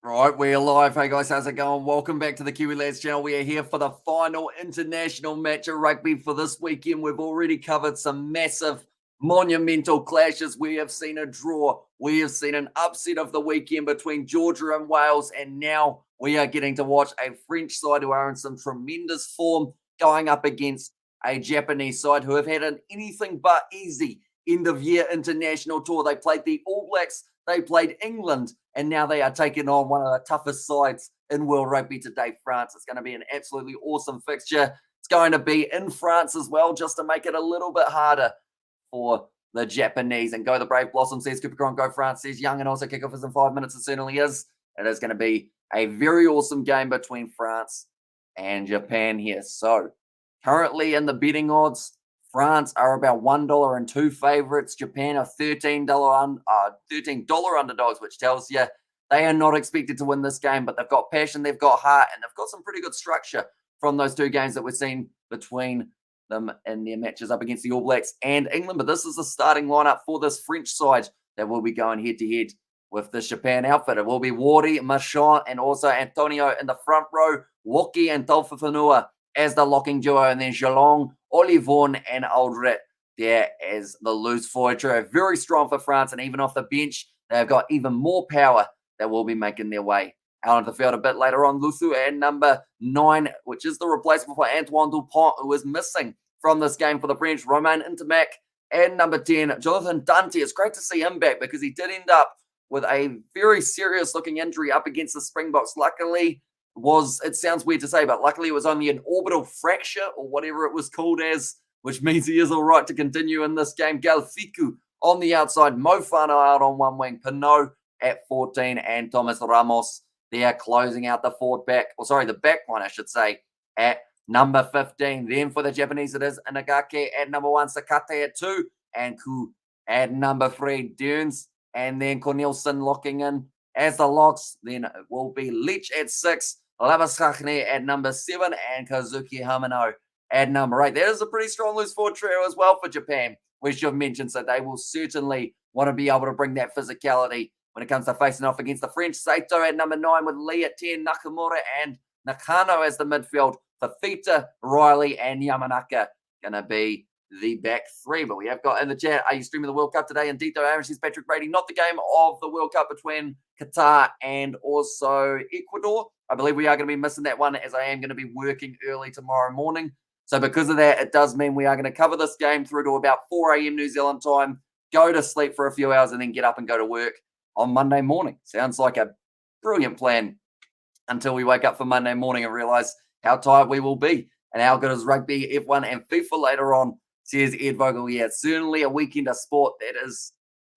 Right, we're live. Hey guys, how's it going? Welcome back to the Kiwi Lads channel. We are here for the final international match of rugby for this weekend. We've already covered some massive, monumental clashes. We have seen a draw. We have seen an upset of the weekend between Georgia and Wales. And now we are getting to watch a French side who are in some tremendous form going up against a Japanese side who have had an anything but easy end of year international tour. They played the All Blacks, they played England, and now they are taking on one of the toughest sides in world rugby today, France. It's going to be an absolutely awesome fixture. It's going to be in France as well, just to make it a little bit harder for the Japanese. And go the Brave Blossom, says Cooper Cron, go France, says Young, and also kickoff is in 5 minutes. It certainly is. It is going to be a very awesome game between France and Japan here. So currently in the betting odds, France are about $1 and two favorites. Japan are $13 underdogs, which tells you they are not expected to win this game, but they've got passion, they've got heart, and they've got some pretty good structure from those two games that we've seen between them in their matches up against the All Blacks and England. But this is the starting lineup for this French side that will be going head-to-head with this Japan outfit. It will be Wardy, Marchand, and also Antonio in the front row, Woki and Tolfafanua as the locking duo, and then Geelong, Olivon, and Aldrit there as the loose forward trio. Very strong for France, and even off the bench, they've got even more power that will be making their way out of the field a bit later on. Lusu and number 9, which is the replacement for Antoine Dupont, who is missing from this game for the French. Romain Intermac and number 10, Jonathan Dante. It's great to see him back because he did end up with a very serious looking injury up against the Springboks. Luckily, it sounds weird to say, but luckily it was only an orbital fracture or whatever it was called as, which means he is all right to continue in this game. Galfiku on the outside, Mofana out on one wing, Pinot at 14, and Thomas Ramos there closing out the the back line, I should say, at number 15. Then for the Japanese, it is Inagake at number 1, Sakate at 2, and Ku at number 3, Dunes, and then Cornelison locking in as the locks. Then it will be Leach at 6, Labasachne at number 7, and Kazuki Hamano at number 8. That is a pretty strong loose forward trio as well for Japan, which you've mentioned, so they will certainly want to be able to bring that physicality when it comes to facing off against the French. Saito at number 9 with Lee at 10, Nakamura and Nakano as the midfield. Fafita, Riley, and Yamanaka going to be the back 3. But we have got in the chat, are you streaming the World Cup today? And Dito Aaron says Patrick Brady, not the game of the World Cup between Qatar and also Ecuador. I believe we are going to be missing that one, as I am going to be working early tomorrow morning. So because of that, it does mean we are going to cover this game through to about 4 a.m. New Zealand time, go to sleep for a few hours, and then get up and go to work on Monday morning. Sounds like a brilliant plan until we wake up for Monday morning and realize how tired we will be and how good is rugby, F1, and FIFA later on, says Ed Vogel. Yeah, it's certainly a weekend of sport that is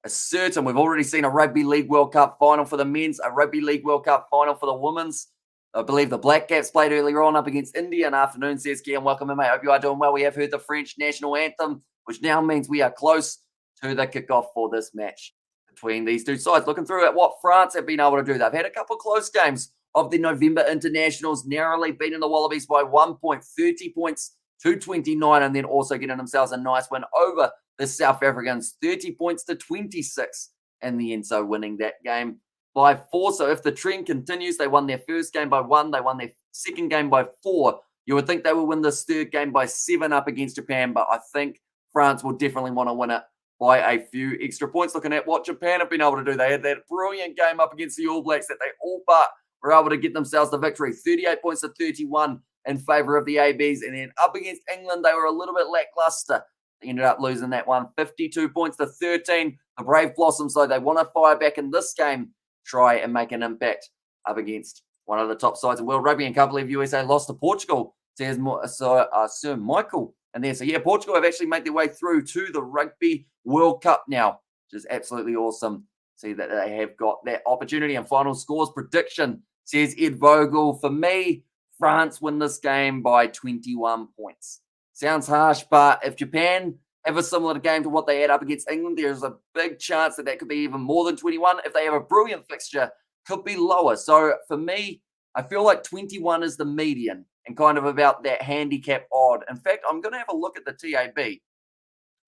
certain. We've already seen a Rugby League World Cup final for the men's, a Rugby League World Cup final for the women's. I believe the Black Caps played earlier on up against India in afternoon, says Kian. Welcome in, mate. Hope you are doing well. We have heard the French national anthem, which now means we are close to the kickoff for this match between these two sides. Looking through at what France have been able to do. They've had a couple of close games of the November internationals, narrowly beating the Wallabies by 1 point, 30 points to 29, and then also getting themselves a nice win over the South Africans, 30 points to 26 in the end, so winning that game by 4. So if the trend continues, they won their first game by 1, they won their second game by 4. You would think they will win this third game by 7 up against Japan, but I think France will definitely want to win it by a few extra points. Looking at what Japan have been able to do, they had that brilliant game up against the All Blacks that they all but were able to get themselves the victory, 38 points to 31 in favour of the ABs. And then up against England, they were a little bit lackluster. They ended up losing that one, 52 points to 13. The Brave Blossoms, though, they want to fire back in this game, try and make an impact up against one of the top sides in world rugby. And can't believe USA lost to Portugal, says Sir Michael. And there, so yeah, Portugal have actually made their way through to the Rugby World Cup now, which is absolutely awesome. See that they have got that opportunity. And final scores prediction, says Ed Vogel. For me, France win this game by 21 points. Sounds harsh, but if Japan have a similar game to what they had up against England, there's a big chance that could be even more than 21. If they have a brilliant fixture, could be lower. So for me, I feel like 21 is the median and kind of about that handicap odd. In fact, I'm going to have a look at the TAB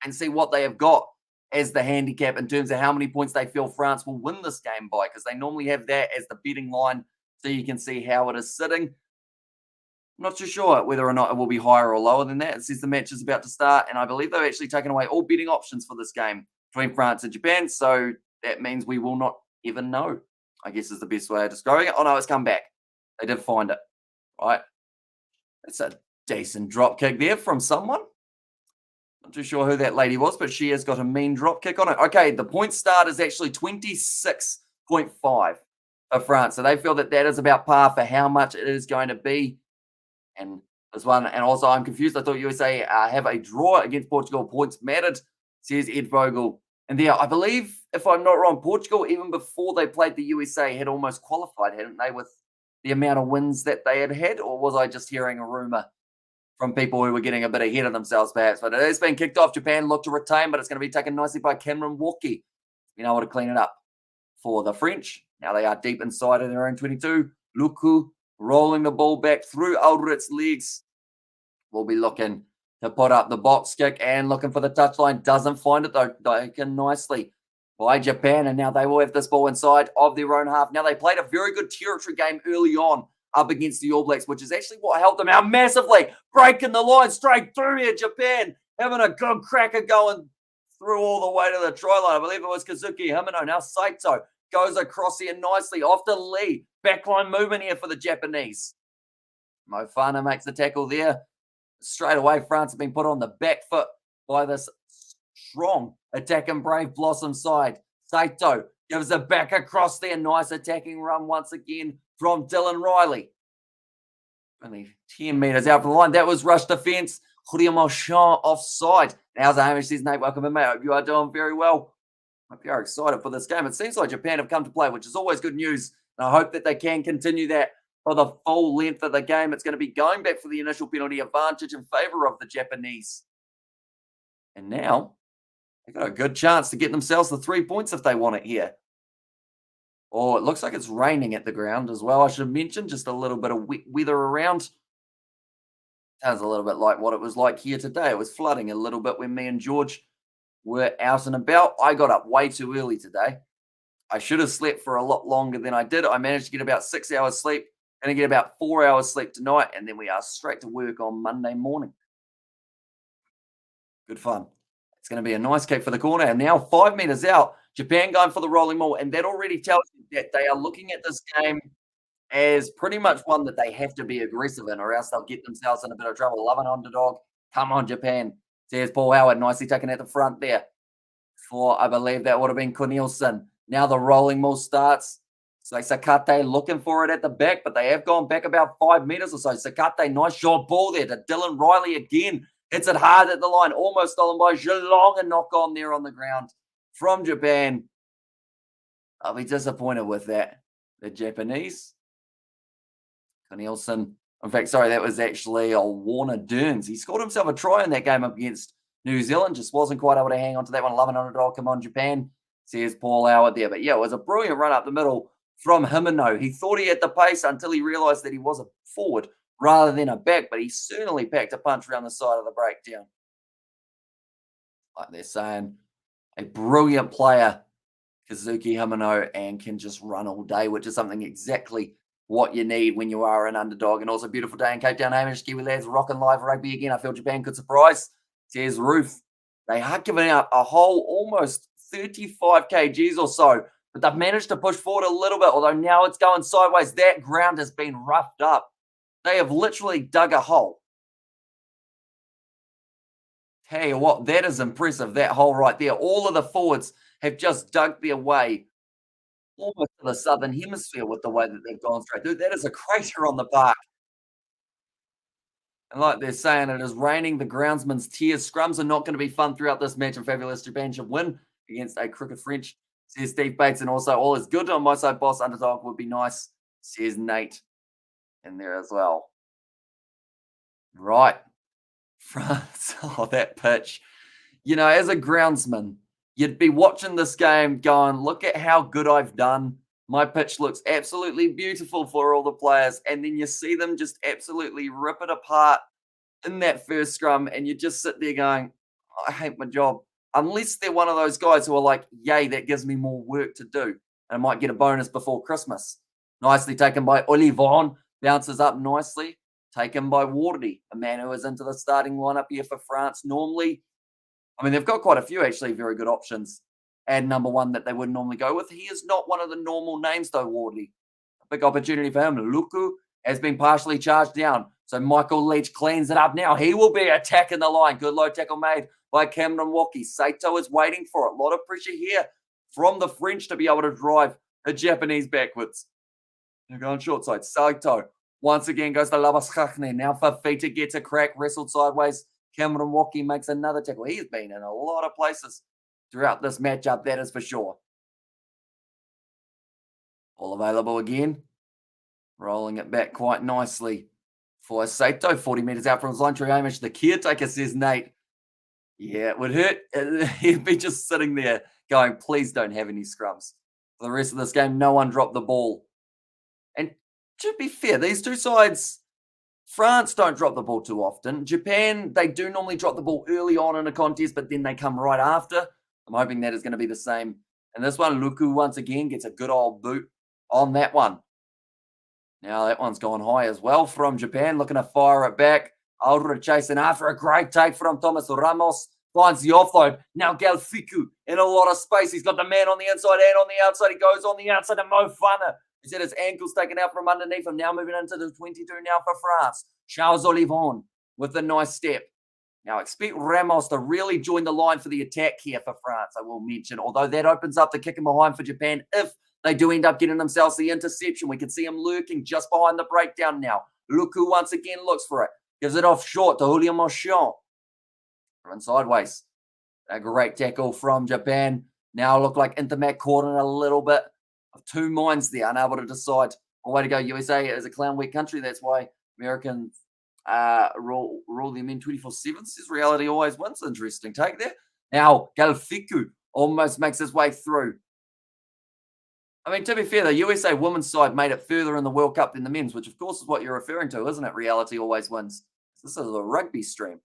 and see what they have got as the handicap in terms of how many points they feel France will win this game by, because they normally have that as the betting line so you can see how it is sitting. I'm not too sure whether or not it will be higher or lower than that. It says the match is about to start, and I believe they've actually taken away all betting options for this game between France and Japan, so that means we will not even know, I guess is the best way of describing it. Oh no, it's come back. They did find it, right? It's a decent drop kick there from someone. Not too sure who that lady was, but she has got a mean drop kick on it. Okay, the point start is actually 26.5 for France. So they feel that that is about par for how much it is going to be. And this one, and also I'm confused. I thought USA have a draw against Portugal. Points mattered, says Ed Vogel. And there, I believe, if I'm not wrong, Portugal, even before they played the USA, had almost qualified, hadn't they, with the amount of wins that they had? Or was I just hearing a rumor from people who were getting a bit ahead of themselves, perhaps? But it has been kicked off. Japan look to retain, but it's going to be taken nicely by Cameron Walkie. You know what to clean it up for the French. Now they are deep inside of their own 22. Luku rolling the ball back through Aldrich's legs. We'll be looking to put up the box kick and looking for the touchline. Doesn't find it, though. Taken nicely by Japan, and now they will have this ball inside of their own half. Now, they played a very good territory game early on up against the All Blacks, which is actually what helped them out massively. Breaking the line straight through here. Japan having a good cracker going through all the way to the try line. I believe it was Kazuki Himino. Now Saito goes across here nicely off to Lee. Backline movement here for the Japanese. Mofana makes the tackle there. Straight away, France have been put on the back foot by this strong attacking Brave Blossom side. Saito gives it back across there. Nice attacking run once again from Dylan Riley. Only 10 metres out from the line. That was rush defence. Julio Marchand offside. Now's Hamish says, Nate, welcome in, mate. Hope you are doing very well. Hope you are excited for this game. It seems like Japan have come to play, which is always good news. And I hope that they can continue that for the full length of the game. It's going to be going back for the initial penalty advantage in favour of the Japanese. And now they've got a good chance to get themselves the 3 points if they want it here. Oh, it looks like it's raining at the ground as well. I should mention just a little bit of wet weather around. Sounds a little bit like what it was like here today. It was flooding a little bit when me and George were out and about. I got up way too early today. I should have slept for a lot longer than I did. I managed to get about 6 hours sleep and I get about 4 hours sleep tonight, and then we are straight to work on Monday morning. Good fun. It's going to be a nice kick for the corner. And now 5 metres out, Japan going for the rolling maul. And that already tells you that they are looking at this game as pretty much one that they have to be aggressive in, or else they'll get themselves in a bit of trouble. Love an underdog. Come on, Japan. There's Paul Howard nicely taken at the front there for, I believe that would have been Cornelison. Now the rolling maul starts. So Sakate looking for it at the back, but they have gone back about 5 metres or so. Sakate, nice short ball there to Dylan Riley again. Hits it hard at the line, almost stolen by Geelong, and knock on there on the ground from Japan. I'll be disappointed with that. The Japanese. Cornelison. In fact, sorry, that was actually Warner Durns. He scored himself a try in that game up against New Zealand. Just wasn't quite able to hang on to that one. 1100. Come on, Japan. Says Paul Howard there. But yeah, it was a brilliant run up the middle from Himino. He thought he had the pace until he realised that he was a forward rather than a back, but he certainly packed a punch around the side of the breakdown. Like they're saying, a brilliant player, Kazuki Himino, and can just run all day, which is something exactly what you need when you are an underdog. And also beautiful day in Cape Town. Hamish, Kiwi lads, rocking live rugby again. I feel Japan could surprise. Says Ruth. They are giving out a whole almost 35 kgs or so, but they've managed to push forward a little bit, although now it's going sideways. That ground has been roughed up. They have literally dug a hole. Tell you what, that is impressive, that hole right there. All of the forwards have just dug their way almost to the southern hemisphere with the way that they've gone straight. Dude, that is a crater on the park. And like they're saying, it is raining the groundsman's tears. Scrums are not going to be fun throughout this match, and fabulous Japan should win against a crooked French, says Steve Bates. And also, all is good on my side. Boss underdog would be nice, says Nate in there as well. Right. France. Oh, that pitch. You know, as a groundsman, you'd be watching this game going, look at how good I've done. My pitch looks absolutely beautiful for all the players. And then you see them just absolutely rip it apart in that first scrum. And you just sit there going, I hate my job. unless they're one of those guys who are like, yay, that gives me more work to do. And I might get a bonus before Christmas. Nicely taken by Olivon. Bounces up nicely. Taken by Wardy, a man who is into the starting lineup here for France. Normally, I mean, they've got quite a few actually very good options. And number one that they would normally go with. He is not one of the normal names, though, Wardley. A big opportunity for him. Luku has been partially charged down. So Michael Leach cleans it up now. He will be attacking the line. Good low tackle made by Cameron Waki. Saito is waiting for it. A lot of pressure here from the French to be able to drive the Japanese backwards. They're going short side. Saito once again goes to Labaskhachne. Now Fafita gets a crack, wrestled sideways. Cameron Waki makes another tackle. He's been in a lot of places throughout this matchup, that is for sure. All available again. Rolling it back quite nicely for Saito. 40 metres out from his line. True Hamish, the caretaker, says Nate. Yeah, it would hurt. He'd be just sitting there going, please don't have any scrums. For the rest of this game, no one dropped the ball. And to be fair, these two sides, France don't drop the ball too often. Japan, they do normally drop the ball early on in a contest, but then they come right after. I'm hoping that is going to be the same. And this one, Luku once again gets a good old boot on that one. Now that one's gone high as well from Japan, looking to fire it back. Aldra chasing after a great take from Thomas Ramos. Finds the offload. Now Galfiku in a lot of space. He's got the man on the inside and on the outside. He goes on the outside to Mofana. He's had his ankles taken out from underneath him. Now moving into the 22 now for France. Charles Olivon with a nice step. Now expect Ramos to really join the line for the attack here for France, I will mention. Although that opens up the kicking behind for Japan if they do end up getting themselves the interception. We can see him lurking just behind the breakdown now. Luku once again looks for it. Gives it off short to Julien Mochon. Run sideways. A great tackle from Japan. Now look like Intermac caught in a little bit of two minds there, unable to decide. Well, way to go, USA is a clown weak country. That's why Americans rule them in 24/7. Says reality always wins. Interesting take there. Now Galfiku almost makes his way through. I mean, to be fair, the USA women's side made it further in the World Cup than the men's, which of course is what you're referring to, isn't it? Reality always wins. This is a rugby stream.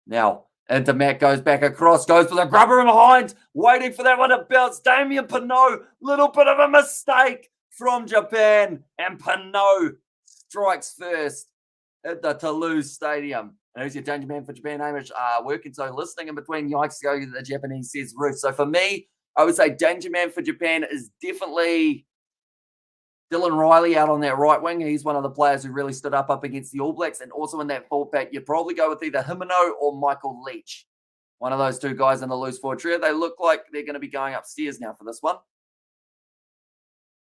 Now, Intermac goes back across, goes for the grubber in behind, waiting for that one to bounce. Damien Pinot, little bit of a mistake from Japan, and Pinot strikes first at the Toulouse Stadium. And who's your danger man for Japan, Hamish? Working, so listening in between, yikes, go, the Japanese says Ruth. So for me, I would say danger man for Japan is definitely Dylan Riley out on that right wing. He's one of the players who really stood up against the All Blacks. And also in that full pack, you'd probably go with either Himeno or Michael Leach. One of those two guys in the loose forward trio. They look like they're going to be going upstairs now for this one.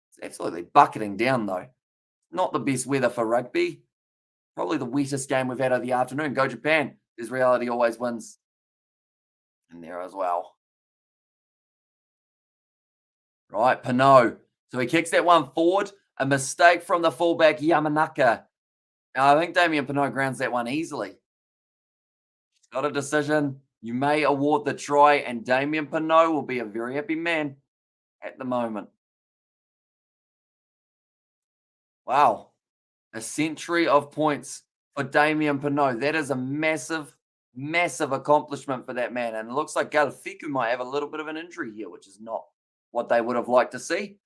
It's absolutely bucketing down, though. Not the best weather for rugby. Probably the wettest game we've had of the afternoon. Go Japan. There's reality always wins. In there as well. Right, Pinot. So he kicks that one forward. A mistake from the fullback, Yamanaka. Now, I think Damien Pinot grounds that one easily. Got a decision. You may award the try, and Damien Pinot will be a very happy man at the moment. Wow. A century of points for Damien Pinot. That is a massive, massive accomplishment for that man. And it looks like Galfiku might have a little bit of an injury here, which is not what they would have liked to see.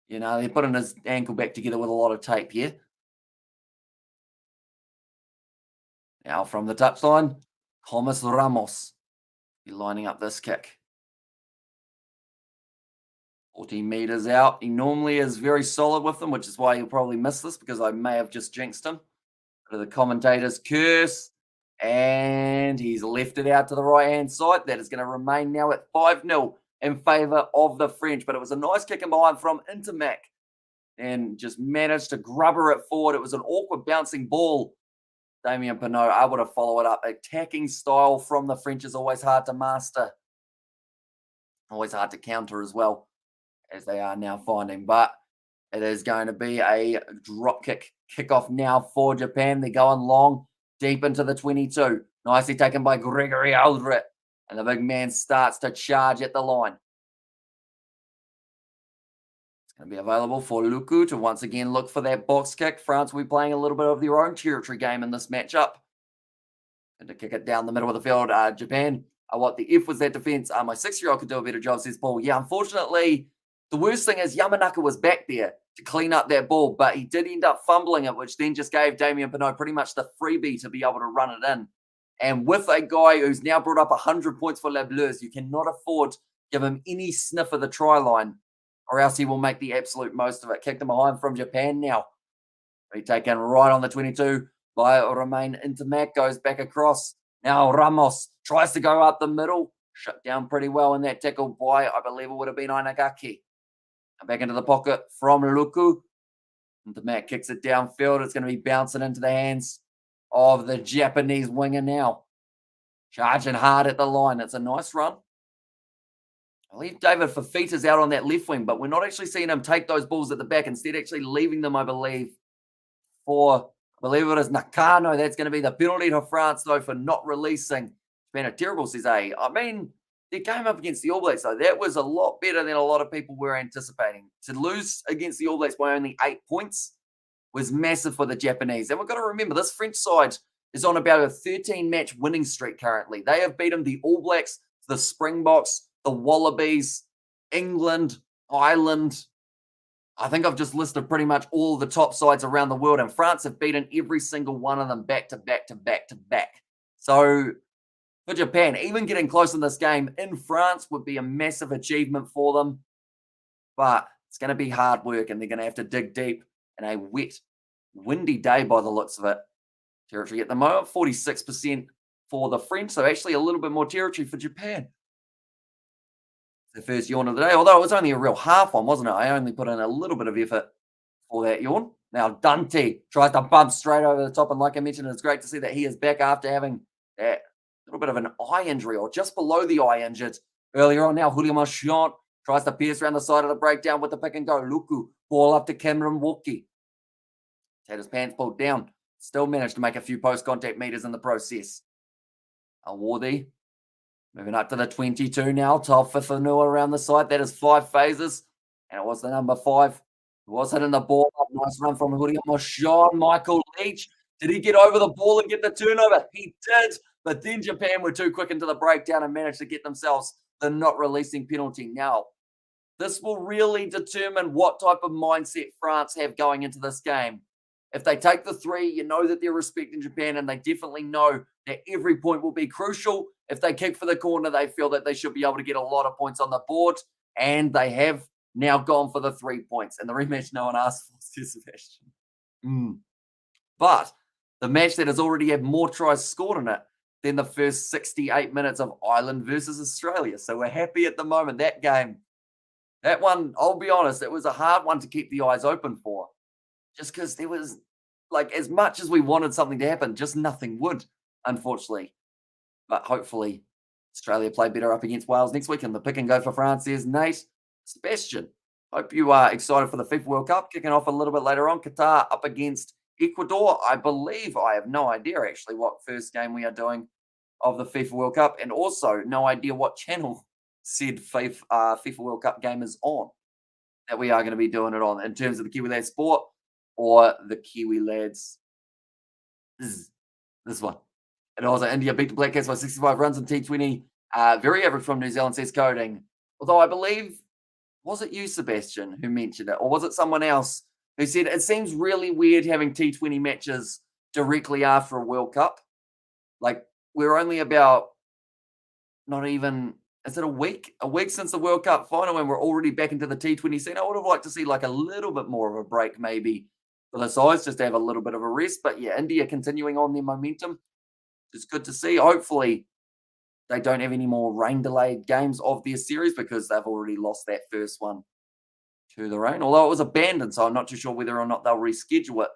You know, they're putting his ankle back together with a lot of tape here. Now from the touchline, Thomas Ramos be lining up this kick. 14 meters out. He normally is very solid with them, which is why he'll probably miss this because I may have just jinxed him. Go to the commentator's curse. And he's left it out to the right-hand side. That is going to remain now at 5-0 in favour of the French. But it was a nice kick in behind from Intermac. And just managed to grubber it forward. It was an awkward bouncing ball. Damien Pinot able to follow it up. Attacking style from the French is always hard to master. Always hard to counter as well, as they are now finding. But it is going to be a drop kick kickoff now for Japan. They're going long, deep into the 22. Nicely taken by Gregory Aldrit. And the big man starts to charge at the line. It's going to be available for Luku to once again look for that box kick. France will be playing a little bit of their own territory game in this matchup. And to kick it down the middle of the field, Japan. What the F was that defense? My 6-year-old could do a better job, says Paul. Yeah, unfortunately, the worst thing is Yamanaka was back there to clean up that ball, but he did end up fumbling it, which then just gave Damien Pinot pretty much the freebie to be able to run it in. And with a guy who's now brought up 100 points for Les Bleus, you cannot afford to give him any sniff of the try line, or else he will make the absolute most of it. Kicked him behind from Japan now. Be taken right on the 22 by Romain Intermac, goes back across. Now Ramos tries to go up the middle. Shut down pretty well in that tackle by, I believe it would have been Inagaki. Back into the pocket from Luku. Intermac kicks it downfield. It's going to be bouncing into the hands of the Japanese winger now. Charging hard at the line. It's a nice run. I believe David Fafita's out on that left wing, but we're not actually seeing him take those balls at the back. Instead, actually leaving them, I believe, for, I believe it is Nakano. That's going to be the penalty to France, though, for not releasing. Japan are terrible, says A. I mean, their game up against the All Blacks, though, that was a lot better than a lot of people were anticipating. To lose against the All Blacks by only 8 points was massive for the Japanese. And we've got to remember, this French side is on about a 13-match winning streak currently. They have beaten the All Blacks, the Springboks, the Wallabies, England, Ireland. I think I've just listed pretty much all the top sides around the world, and France have beaten every single one of them back to back to back to back. So for Japan, even getting close in this game in France would be a massive achievement for them. But it's going to be hard work, and they're going to have to dig deep in a wet, windy day by the looks of it. Territory at the moment, 46% for the French, so actually a little bit more territory for Japan. The first yawn of the day, although it was only a real half one, wasn't it? I only put in a little bit of effort for that yawn. Now Dante tries to bump straight over the top, and like I mentioned, it's great to see that he is back after having that little bit of an eye injury, or just below the eye injured earlier on. Now Julio Marchand tries to pierce around the side of the breakdown with the pick and go. Luku, ball up to Cameron Walkie. Had his pants pulled down. Still managed to make a few post-contact meters in the process. Awardy moving up to the 22 now. Taufifanua around the side. That is 5 phases. And it was the number 5 who was hitting the ball up. Nice run from Julio Marchand. Michael Leach. Did he get over the ball and get the turnover? He did. But then Japan were too quick into the breakdown and managed to get themselves the not releasing penalty. Now, this will really determine what type of mindset France have going into this game. If they take the 3, you know that they're respecting Japan, and they definitely know that every point will be crucial. If they kick for the corner, they feel that they should be able to get a lot of points on the board, and they have now gone for the 3 points. And the rematch no one asked for, says Sebastian. But the match that has already had more tries scored in it than the first 68 minutes of Ireland versus Australia. So we're happy at the moment. That game, that one, I'll be honest, it was a hard one to keep the eyes open for. Just because there was, like, as much as we wanted something to happen, just nothing would, unfortunately. But hopefully Australia play better up against Wales next week. And the pick and go for France is Nate. Sebastian, hope you are excited for the FIFA World Cup. Kicking off a little bit later on. Qatar up against Ecuador. I believe, I have no idea actually what first game we are doing of the FIFA World Cup. And also no idea what channel said FIFA World Cup game is on that we are going to be doing it on in terms of the Kiwi Lads Sport or the Kiwi Lads. This one. And also India beat the Black Cats by 65 runs in T20. Very average from New Zealand, says Coding. Although I believe, was it you, Sebastian, who mentioned it? Or was it someone else who said it seems really weird having T20 matches directly after a World Cup? Like, we're only about not even, is it a week? A week since the World Cup final, and we're already back into the T20 scene. I would have liked to see like a little bit more of a break maybe for the sides, just to have a little bit of a rest. But yeah, India continuing on their momentum. It's good to see. Hopefully they don't have any more rain-delayed games of their series, because they've already lost that first one to the rain. Although it was abandoned, so I'm not too sure whether or not they'll reschedule it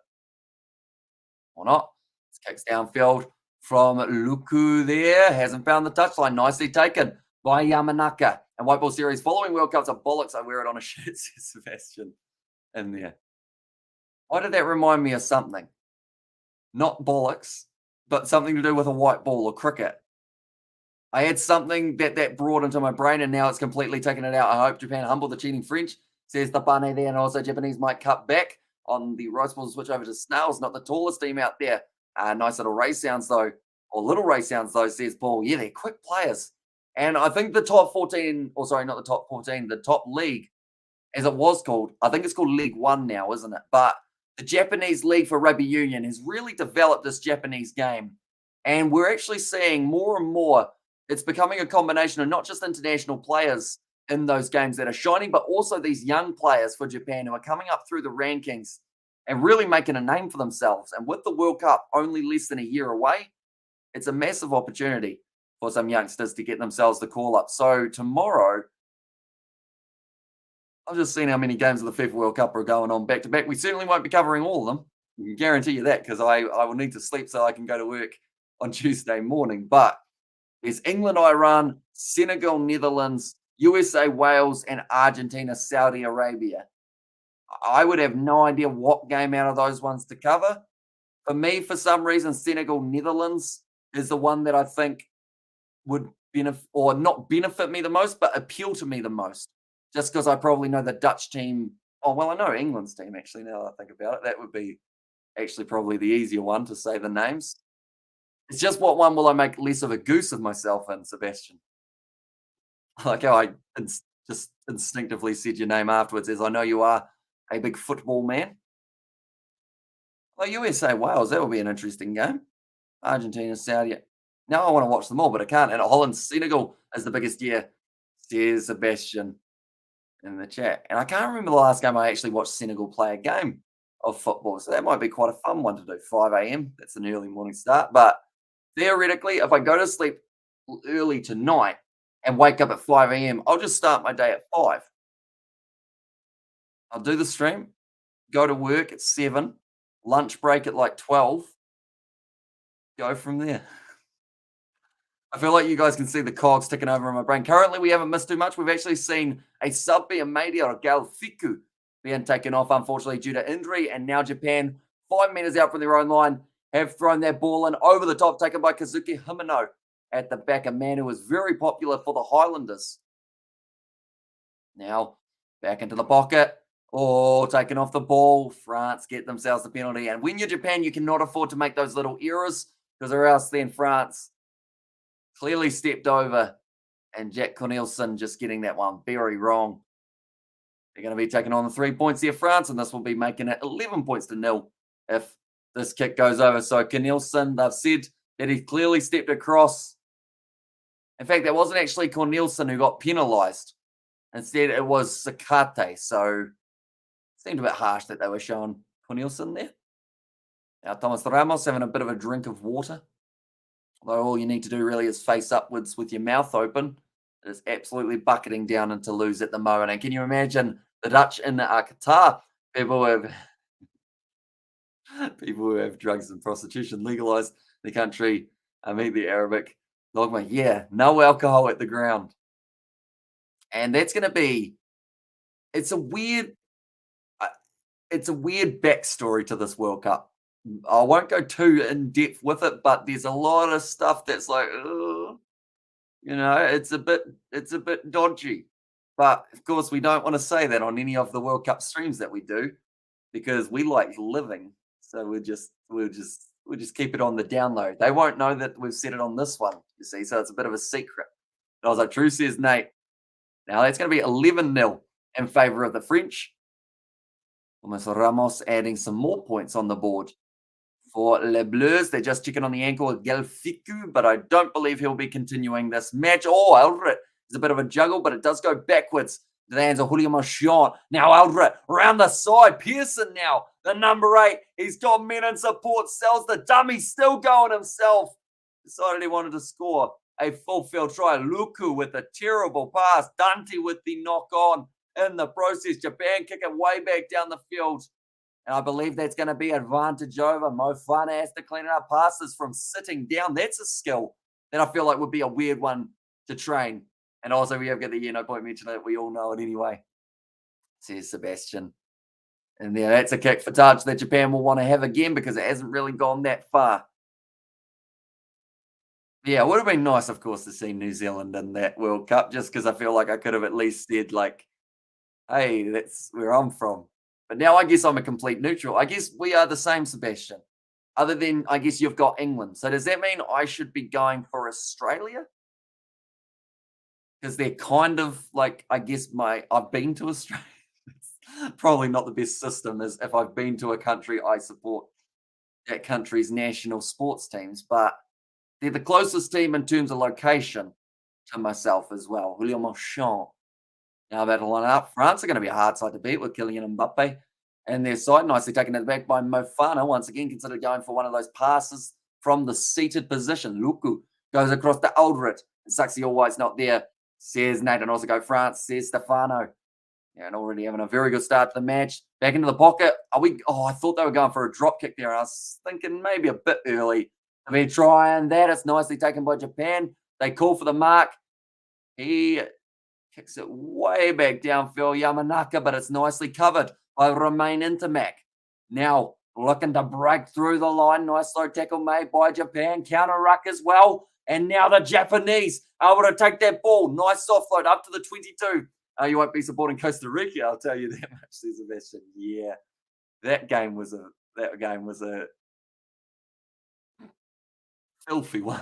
or not. This kicks downfield from Luku there. Hasn't found the touchline. Nicely taken by Yamanaka. And White Ball Series following World Cups are bollocks. I wear it on a shirt, says Sebastian in there. Why did that remind me of something? Not bollocks, but something to do with a white ball or cricket. I had something that brought into my brain, and now it's completely taken it out. I hope Japan humble the cheating French, says Tapane there. And also Japanese might cut back on the rice balls, switch over to snails. Not the tallest team out there. Nice little race sounds, though, or Little Ray sounds though, says Paul. Yeah, they're quick players. And I think the top 14, or sorry, not the top 14, the top league, as it was called, I think it's called League One now, isn't it? But the Japanese League for Rugby Union has really developed this Japanese game. And we're actually seeing more and more, it's becoming a combination of not just international players in those games that are shining, but also these young players for Japan who are coming up through the rankings and really making a name for themselves. And with the World Cup only less than a year away, it's a massive opportunity for some youngsters to get themselves the call up. So tomorrow, I've just seen how many games of the FIFA World Cup are going on back to back. We certainly won't be covering all of them. I can guarantee you that because I will need to sleep so I can go to work on Tuesday morning. But there's England, Iran, Senegal, Netherlands, USA, Wales, and Argentina, Saudi Arabia. I would have no idea what game out of those ones to cover. For me, for some reason, Senegal, Netherlands is the one that I think would benefit or not benefit me the most, but appeal to me the most. Just because I probably know the Dutch team. Oh, well, I know England's team actually, now that I think about it. That would be actually probably the easier one to say the names. It's just what one will I make less of a goose of myself in, Sebastian? Like how I just instinctively said your name afterwards, as I know you are a big football man. Well, USA, Wales, that will be an interesting game. Argentina, Saudi. Now I want to watch them all, but I can't. And Holland, Senegal is the biggest year, says Sebastian in the chat. And I can't remember the last game I actually watched Senegal play a game of football. So that might be quite a fun one to do. 5 a.m. That's an early morning start. But theoretically, if I go to sleep early tonight and wake up at 5 a.m., I'll just start my day at 5. I'll do the stream, go to work at 7, lunch break at like 12, go from there. I feel like you guys can see the cogs ticking over in my brain. Currently, we haven't missed too much. We've actually seen a sub being made out of Galfiku being taken off, unfortunately, due to injury. And now Japan, 5 meters out from their own line, have thrown their ball in over the top, taken by Kazuki Himeno at the back, a man who was very popular for the Highlanders. Now, back into the pocket. Oh, taking off the ball. France get themselves the penalty. And when you're Japan, you cannot afford to make those little errors because or else then France clearly stepped over and Jack Cornelison just getting that one very wrong. They're going to be taking on the 3 points here, France, and this will be making it 11 points to nil if this kick goes over. So Cornelison, they've said that he clearly stepped across. In fact, that wasn't actually Cornelison who got penalised. Instead, it was Sakate. So it seemed a bit harsh that they were showing Cornelison there. Now, Thomas Ramos having a bit of a drink of water. Although all you need to do really is face upwards with your mouth open. It is absolutely bucketing down into lose at the moment. And can you imagine the Dutch in Qatar? People who have drugs and prostitution legalized in the country meet the Arabic dogma. Yeah, no alcohol at the ground. And that's going to be, it's a weird backstory to this World Cup. I won't go too in depth with it, but there's a lot of stuff that's like, it's a bit dodgy. But of course, we don't want to say that on any of the World Cup streams that we do because we like living. So we'll just keep it on the download. They won't know that we've said it on this one, you see. So it's a bit of a secret. And I was like, true, says Nate. Now that's going to be 11-0 in favour of the French. Thomas Ramos adding some more points on the board for Les Bleus. They're just checking on the ankle of Galfiku, but I don't believe he'll be continuing this match. Oh, Aldrit is a bit of a juggle, but it does go backwards to the hands of Julio Marchand. Now Aldrit around the side. Pearson now, the number 8. He's got men in support. Sells the dummy, still going himself. Decided he wanted to score a full-field try. Luku with a terrible pass. Dante with the knock-on in the process. Japan kick it way back down the field. And I believe that's going to be advantage over. Mo Fana has to clean it up. Passes from sitting down. That's a skill that I feel like would be a weird one to train. And also we have got the no point mentioning it. We all know it anyway, says Sebastian. And yeah, that's a kick for touch that Japan will want to have again because it hasn't really gone that far. Yeah, it would have been nice, of course, to see New Zealand in that World Cup, just because I feel like I could have at least said, like, hey, that's where I'm from. But now I guess I'm a complete neutral. I guess we are the same, Sebastian. other than I guess you've got England. So does that mean I should be going for Australia? Because they're kind of like, I guess I've been to Australia. It's probably not the best system as if I've been to a country, I support that country's national sports teams, but they're the closest team in terms of location to myself as well. Julio Marchand. Now about to line up. France are going to be a hard side to beat with Kylian Mbappe. And their side nicely taken at the back by Mofana, once again considered going for one of those passes from the seated position. Luku goes across to Aldred. Sucks All White's not there. Says Nathan also go France. Says Stefano. Yeah, and already having a very good start to the match. Back into the pocket. I thought they were going for a drop kick there. I was thinking maybe a bit early to be trying that. It's nicely taken by Japan. They call for the mark. He kicks it way back downfield, Yamanaka, but it's nicely covered by Romain Intermac. Now looking to break through the line. Nice slow tackle made by Japan. Counter ruck as well. And now the Japanese able to take that ball. Nice soft load up to the 22. You won't be supporting Costa Rica, I'll tell you that much, says Sebastian. Yeah, that game was a filthy one,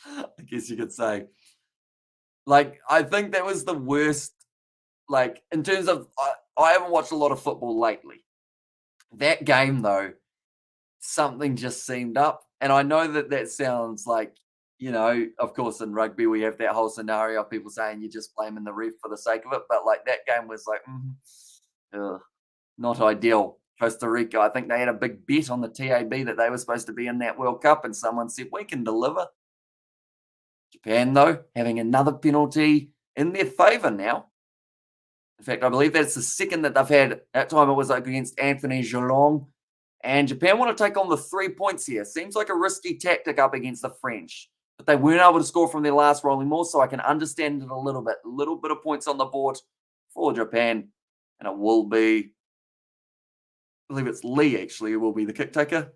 I guess you could say. Like, I think that was the worst. Like, in terms of, I haven't watched a lot of football lately. That game, though, something just seemed up. And I know that sounds like, of course, in rugby, we have that whole scenario of people saying you're just blaming the ref for the sake of it. But like that game was like, not ideal. Costa Rica, I think they had a big bet on the TAB that they were supposed to be in that World Cup, and someone said, we can deliver. Japan, though, having another penalty in their favour now. In fact, I believe that's the second that they've had. That time it was like against Anthony Geelong. And Japan want to take on the 3 points here. Seems like a risky tactic up against the French. But they weren't able to score from their last rolling maul, so I can understand it a little bit. A little bit of points on the board for Japan. And it will be, I believe it's Lee actually, who will be the kick taker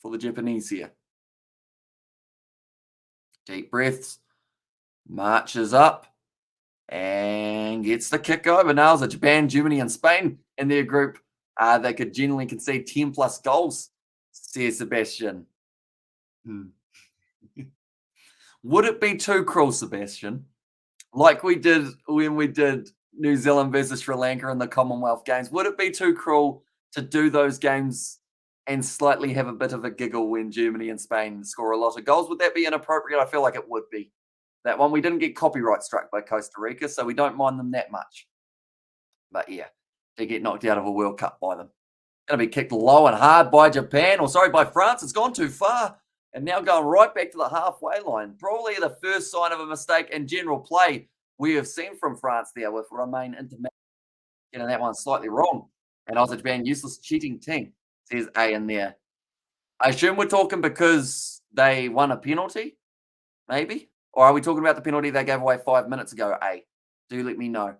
for the Japanese here. Deep breaths. Marches up. And gets the kick over. Nails it. Japan, Germany, and Spain in their group. They could generally concede 10 plus goals, says Sebastian. Would it be too cruel, Sebastian? Like we did when we did New Zealand versus Sri Lanka in the Commonwealth Games. Would it be too cruel to do those games and slightly have a bit of a giggle when Germany and Spain score a lot of goals? Would that be inappropriate? I feel like it would be. That one, we didn't get copyright struck by Costa Rica, so we don't mind them that much. But yeah, to get knocked out of a World Cup by them. Going to be kicked low and hard by Japan, by France. It's gone too far. And now going right back to the halfway line. Probably the first sign of a mistake in general play we have seen from France there with Romain Intermac getting that one slightly wrong. And also Japan, useless cheating team, says A in there. I assume we're talking because they won a penalty, maybe? Or are we talking about the penalty they gave away 5 minutes ago, A? Do let me know.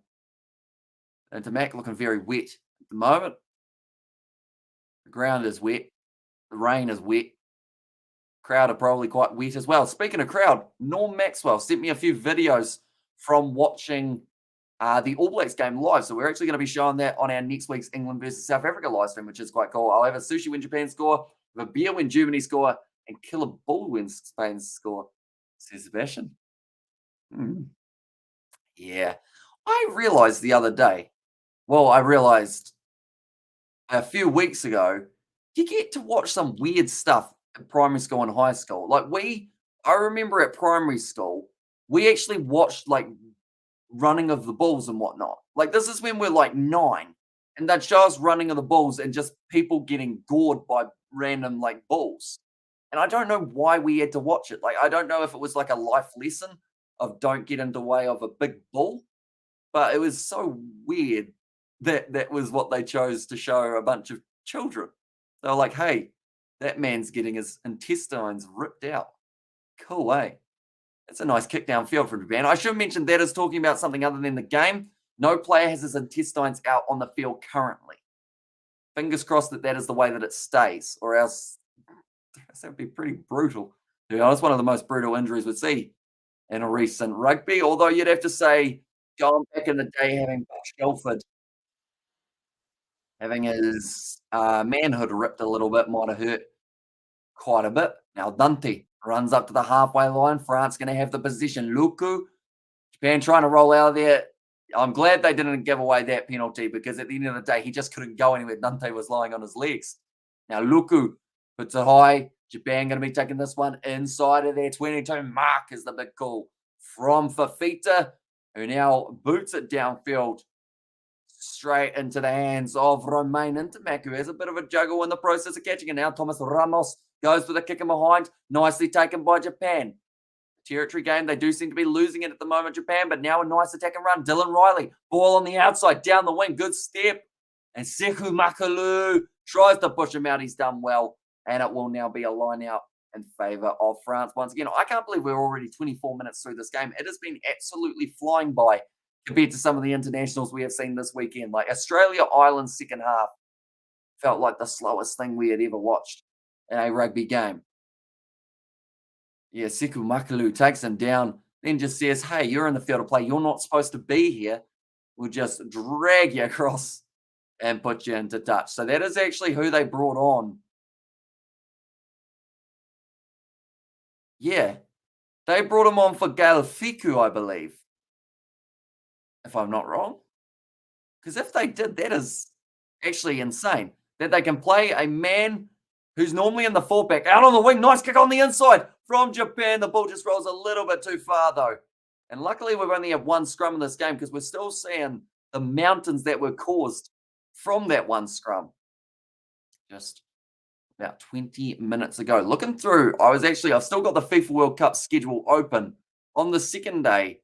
Intermac looking very wet at the moment. The ground is wet. The rain is wet. Crowd are probably quite wet as well. Speaking of crowd, Norm Maxwell sent me a few videos from watching the All Blacks game live. So we're actually going to be showing that on our next week's England versus South Africa live stream, which is quite cool. I'll have a sushi when Japan score, have a beer when Germany score, and kill a bull when Spain score, says Sebastian. Yeah. I realized the other day, I realized a few weeks ago, you get to watch some weird stuff at primary school and high school. Like I remember at primary school, we actually watched like running of the bulls and whatnot. Like this is when we're like 9, and they'd show us running of the bulls and just people getting gored by random like bulls. And I don't know why we had to watch it. Like I don't know if it was like a life lesson of don't get in the way of a big bull, but it was so weird that was what they chose to show a bunch of children. They were like, hey, that man's getting his intestines ripped out. Cool, eh? That's a nice kick downfield from Japan. I should mention that is talking about something other than the game. No player has his intestines out on the field currently. Fingers crossed that is the way that it stays, or else that would be pretty brutal. To be honest, one of the most brutal injuries we'd see in a recent rugby, although you'd have to say, going back in the day, having Bush Guildford having his manhood ripped a little bit might have hurt quite a bit. Now Dante runs up to the halfway line. France going to have the position. Luku, Japan trying to roll out of there. I'm glad they didn't give away that penalty because at the end of the day, he just couldn't go anywhere. Dante was lying on his legs. Now Luku puts it high. Japan going to be taking this one inside of their 22 mark is the big call from Fafita, who now boots it downfield straight into the hands of Romain Intermac, who has a bit of a juggle in the process of catching it. Now Thomas Ramos goes for the kick in behind. Nicely taken by Japan. Territory game. They do seem to be losing it at the moment, Japan, but now a nice attack and run. Dylan Riley, ball on the outside, down the wing, good step. And Sekou Makalu tries to push him out. He's done well. And it will now be a line out in favour of France. Once again, I can't believe we're already 24 minutes through this game. It has been absolutely flying by compared to some of the internationals we have seen this weekend. Like Australia-Ireland second half felt like the slowest thing we had ever watched in a rugby game. Yeah, Sekou Makalu takes him down, then just says, hey, you're in the field of play. You're not supposed to be here. We'll just drag you across and put you into touch. So that is actually who they brought on. Yeah, they brought him on for Gail Fiku, I believe, if I'm not wrong. Because if they did, that is actually insane. That they can play a man who's normally in the fullback out on the wing. Nice kick on the inside from Japan. The ball just rolls a little bit too far, though. And luckily, we've only had one scrum in this game because we're still seeing the mountains that were caused from that one scrum. Just about 20 minutes ago. Looking through, I've still got the FIFA World Cup schedule open. On the second day,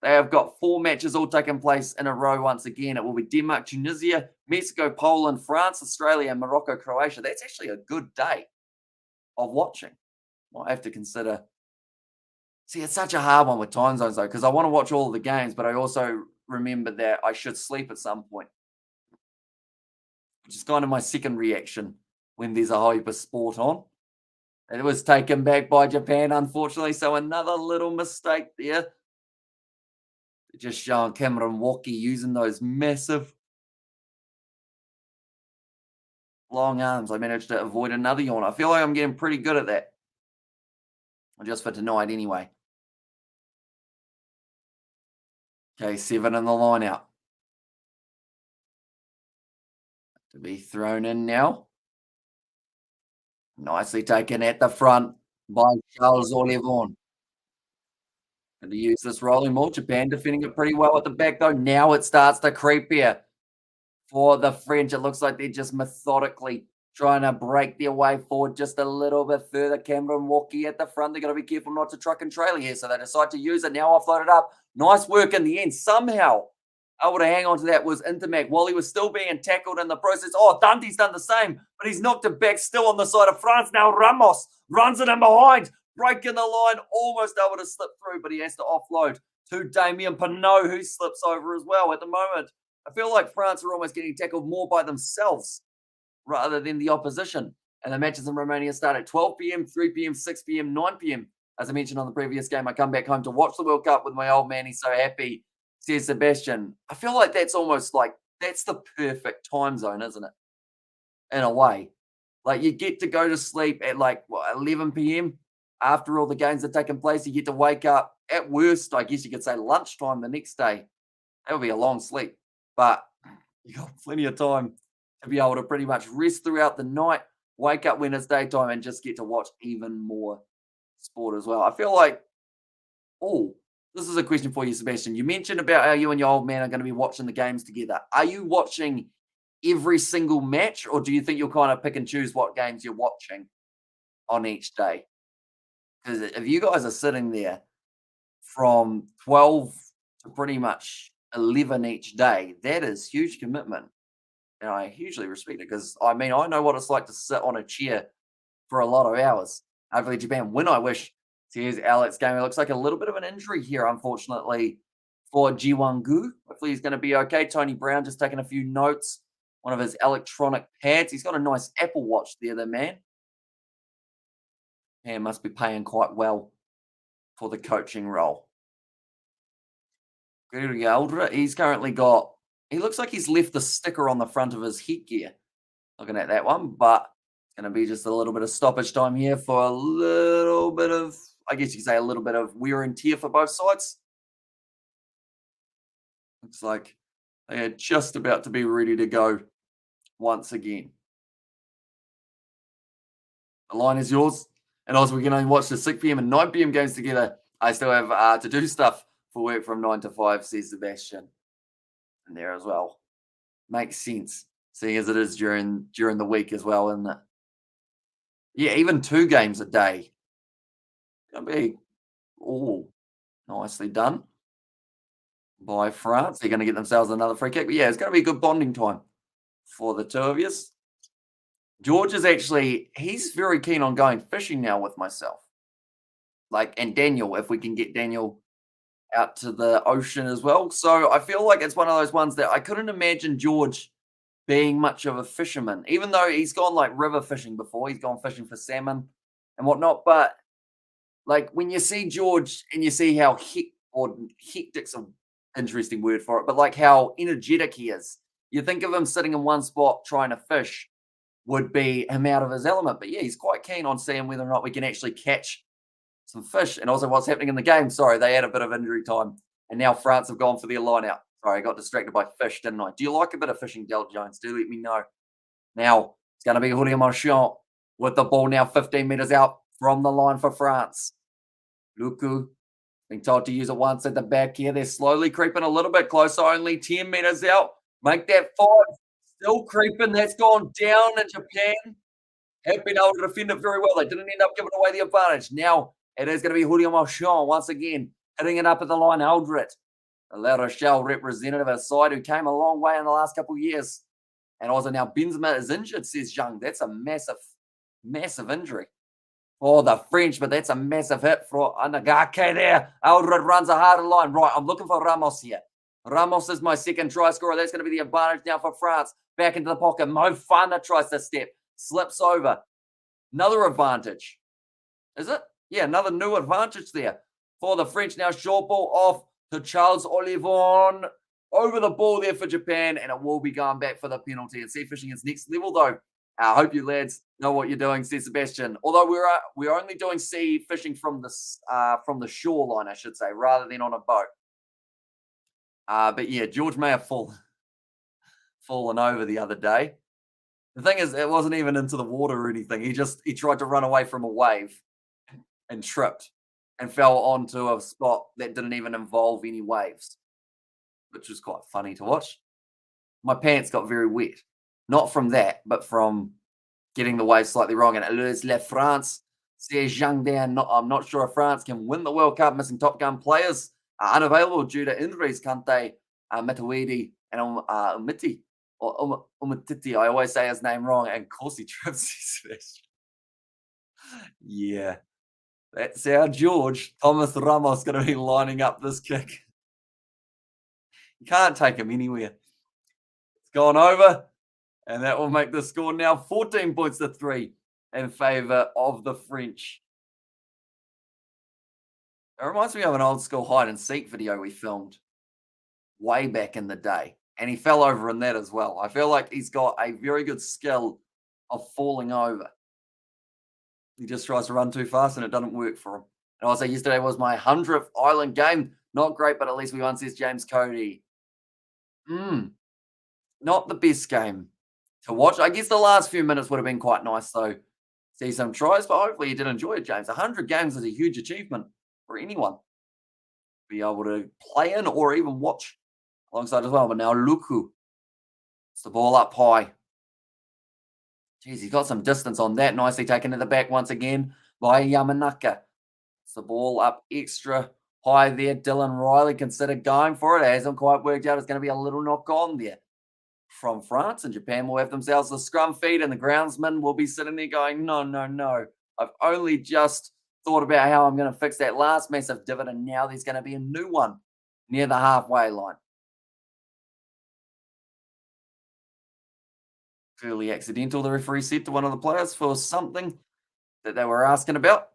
they have got 4 matches all taking place in a row once again. It will be Denmark, Tunisia, Mexico, Poland, France, Australia, and Morocco, Croatia. That's actually a good day of watching. Might have to consider. See, it's such a hard one with time zones, though, because I want to watch all of the games, but I also remember that I should sleep at some point, which is kind of my second reaction when there's a hyper sport on. And it was taken back by Japan, unfortunately, so another little mistake there. Just showing Cameron Walkie using those massive long arms. I managed to avoid another yawn. I feel like I'm getting pretty good at that. Just for tonight anyway. Okay, 7 in the line out. To be thrown in now. Nicely taken at the front by Charles Olivon. And to use this rolling ball, Japan defending it pretty well at the back, though. Now it starts to creep here for the French. It looks like they're just methodically trying to break their way forward just a little bit further. Cameron Walkie at the front. They've got to be careful not to truck and trailer here, so they decide to use it. Now offload it up. Nice work in the end. Somehow able to hang on to that was Intermac while he was still being tackled in the process. Oh, Dante's done the same, but he's knocked it back still on the side of France. Now Ramos runs it in behind, breaking the line, almost able to slip through, but he has to offload to Damien Pinot, who slips over as well at the moment. I feel like France are almost getting tackled more by themselves rather than the opposition. And the matches in Romania start at 12 p.m., 3 p.m., 6 p.m., 9 p.m. As I mentioned on the previous game, I come back home to watch the World Cup with my old man. He's so happy, says Sebastian. I feel like that's almost like that's the perfect time zone, isn't it? In a way. Like you get to go to sleep at 11 p.m. after all the games have taken place. You get to wake up at worst, I guess you could say lunchtime the next day. That would be a long sleep. But you got plenty of time to be able to pretty much rest throughout the night, wake up when it's daytime, and just get to watch even more sport as well. I feel like, this is a question for you, Sebastian. You mentioned about how you and your old man are going to be watching the games together. Are you watching every single match, or do you think you'll kind of pick and choose what games you're watching on each day? Because if you guys are sitting there from 12 to pretty much 11 each day, that is huge commitment. And I hugely respect it because, I mean, I know what it's like to sit on a chair for a lot of hours. Hopefully Japan win, I wish. Here's Alex going. It looks like a little bit of an injury here, unfortunately, for Jiwangu. Hopefully he's going to be okay. Tony Brown just taking a few notes. One of his electronic pads. He's got a nice Apple Watch there, the man. Man must be paying quite well for the coaching role. He's currently got, he looks like he's left the sticker on the front of his headgear. Looking at that one, but Going to be just a little bit of stoppage time here for a little bit of, I guess you could say, a little bit of wear and tear for both sides. Looks like they are just about to be ready to go once again. The line is yours. And also, we can only watch the 6 p.m. and 9 p.m. games together. I still have to do stuff for work from 9 to 5, says Sebastian. And there as well. Makes sense, seeing as it is during the week as well, isn't it? Yeah, even 2 games a day. Gonna be all nicely done by France. They're gonna get themselves another free kick. But yeah, it's gonna be a good bonding time for the two of you. George is actually, he's very keen on going fishing now with myself. Like, and Daniel, if we can get Daniel out to the ocean as well. So I feel like it's one of those ones that I couldn't imagine George being much of a fisherman, even though he's gone like river fishing before. He's gone fishing for salmon and whatnot. But like when you see George and you see how hectic's an interesting word for it, but like how energetic he is, you think of him sitting in one spot trying to fish would be him out of his element. But yeah, he's quite keen on seeing whether or not we can actually catch some fish. And also what's happening in the game. Sorry, they had a bit of injury time. And now France have gone for their line out. Sorry, I got distracted by fish, didn't I? Do you like a bit of fishing, Del Jones? Do let me know. Now, it's going to be Julien Marchand with the ball now 15 metres out from the line for France. Luku being told to use it once at the back here. They're slowly creeping a little bit closer, only 10 metres out. Make that 5. Still creeping. That's gone down in Japan. Have been able to defend it very well. They didn't end up giving away the advantage. Now, it is going to be Julien Marchand once again, hitting it up at the line. Aldrit, the La Rochelle representative, a side who came a long way in the last couple of years. And also now Benzema is injured, says Young. That's a massive, massive injury for the French, but that's a massive hit for Anagake there. Aldrit runs a harder line. Right, I'm looking for Ramos here. Ramos is my second try scorer. That's going to be the advantage now for France. Back into the pocket. Mofana tries to step. Slips over. Another advantage. Is it? Yeah, another new advantage there for the French. Now short ball off to Charles Olivon. Over the ball there for Japan, and it will be going back for the penalty. And sea fishing is next level, though. I hope you lads know what you're doing, says Sebastian. Although we're only doing sea fishing from the shoreline, I should say, rather than on a boat. But yeah, George may have fallen over the other day. The thing is, it wasn't even into the water or anything. He tried to run away from a wave and tripped and fell onto a spot that didn't even involve any waves, which was quite funny to watch. My pants got very wet. Not from that, but from getting the waves slightly wrong. And it is left France. Says Young there. I'm not sure if France can win the World Cup. Missing Top Gun players are unavailable due to injuries. Kante, Metawidi, and Umiti. Or Umatiti. I always say his name wrong. And of course he trips his Yeah. That's our George. Thomas Ramos going to be lining up this kick. You can't take him anywhere. It's gone over. And that will make the score now 14 points to 3 in favour of the French. It reminds me of an old school hide and seek video we filmed way back in the day. And he fell over in that as well. I feel like he's got a very good skill of falling over. He just tries to run too fast and it doesn't work for him. And also yesterday was my 100th Island game. Not great, but at least we won, says James Cody. Not the best game to watch. I guess the last few minutes would have been quite nice, though. See some tries, but hopefully you did enjoy it, James. 100 games is a huge achievement for anyone. Be able to play in or even watch alongside as well. But now Luku. It's the ball up high. Jeez, he's got some distance on that. Nicely taken to the back once again by Yamanaka. It's the ball up extra high there. Dylan Riley considered going for it. It hasn't quite worked out. It's going to be a little knock on there from France. And Japan will have themselves a scrum feed. And the groundsman will be sitting there going, no, no, no. I've only just thought about how I'm going to fix that last massive divot. And now there's going to be a new one near the halfway line. Clearly accidental, the referee said to one of the players for something that they were asking about.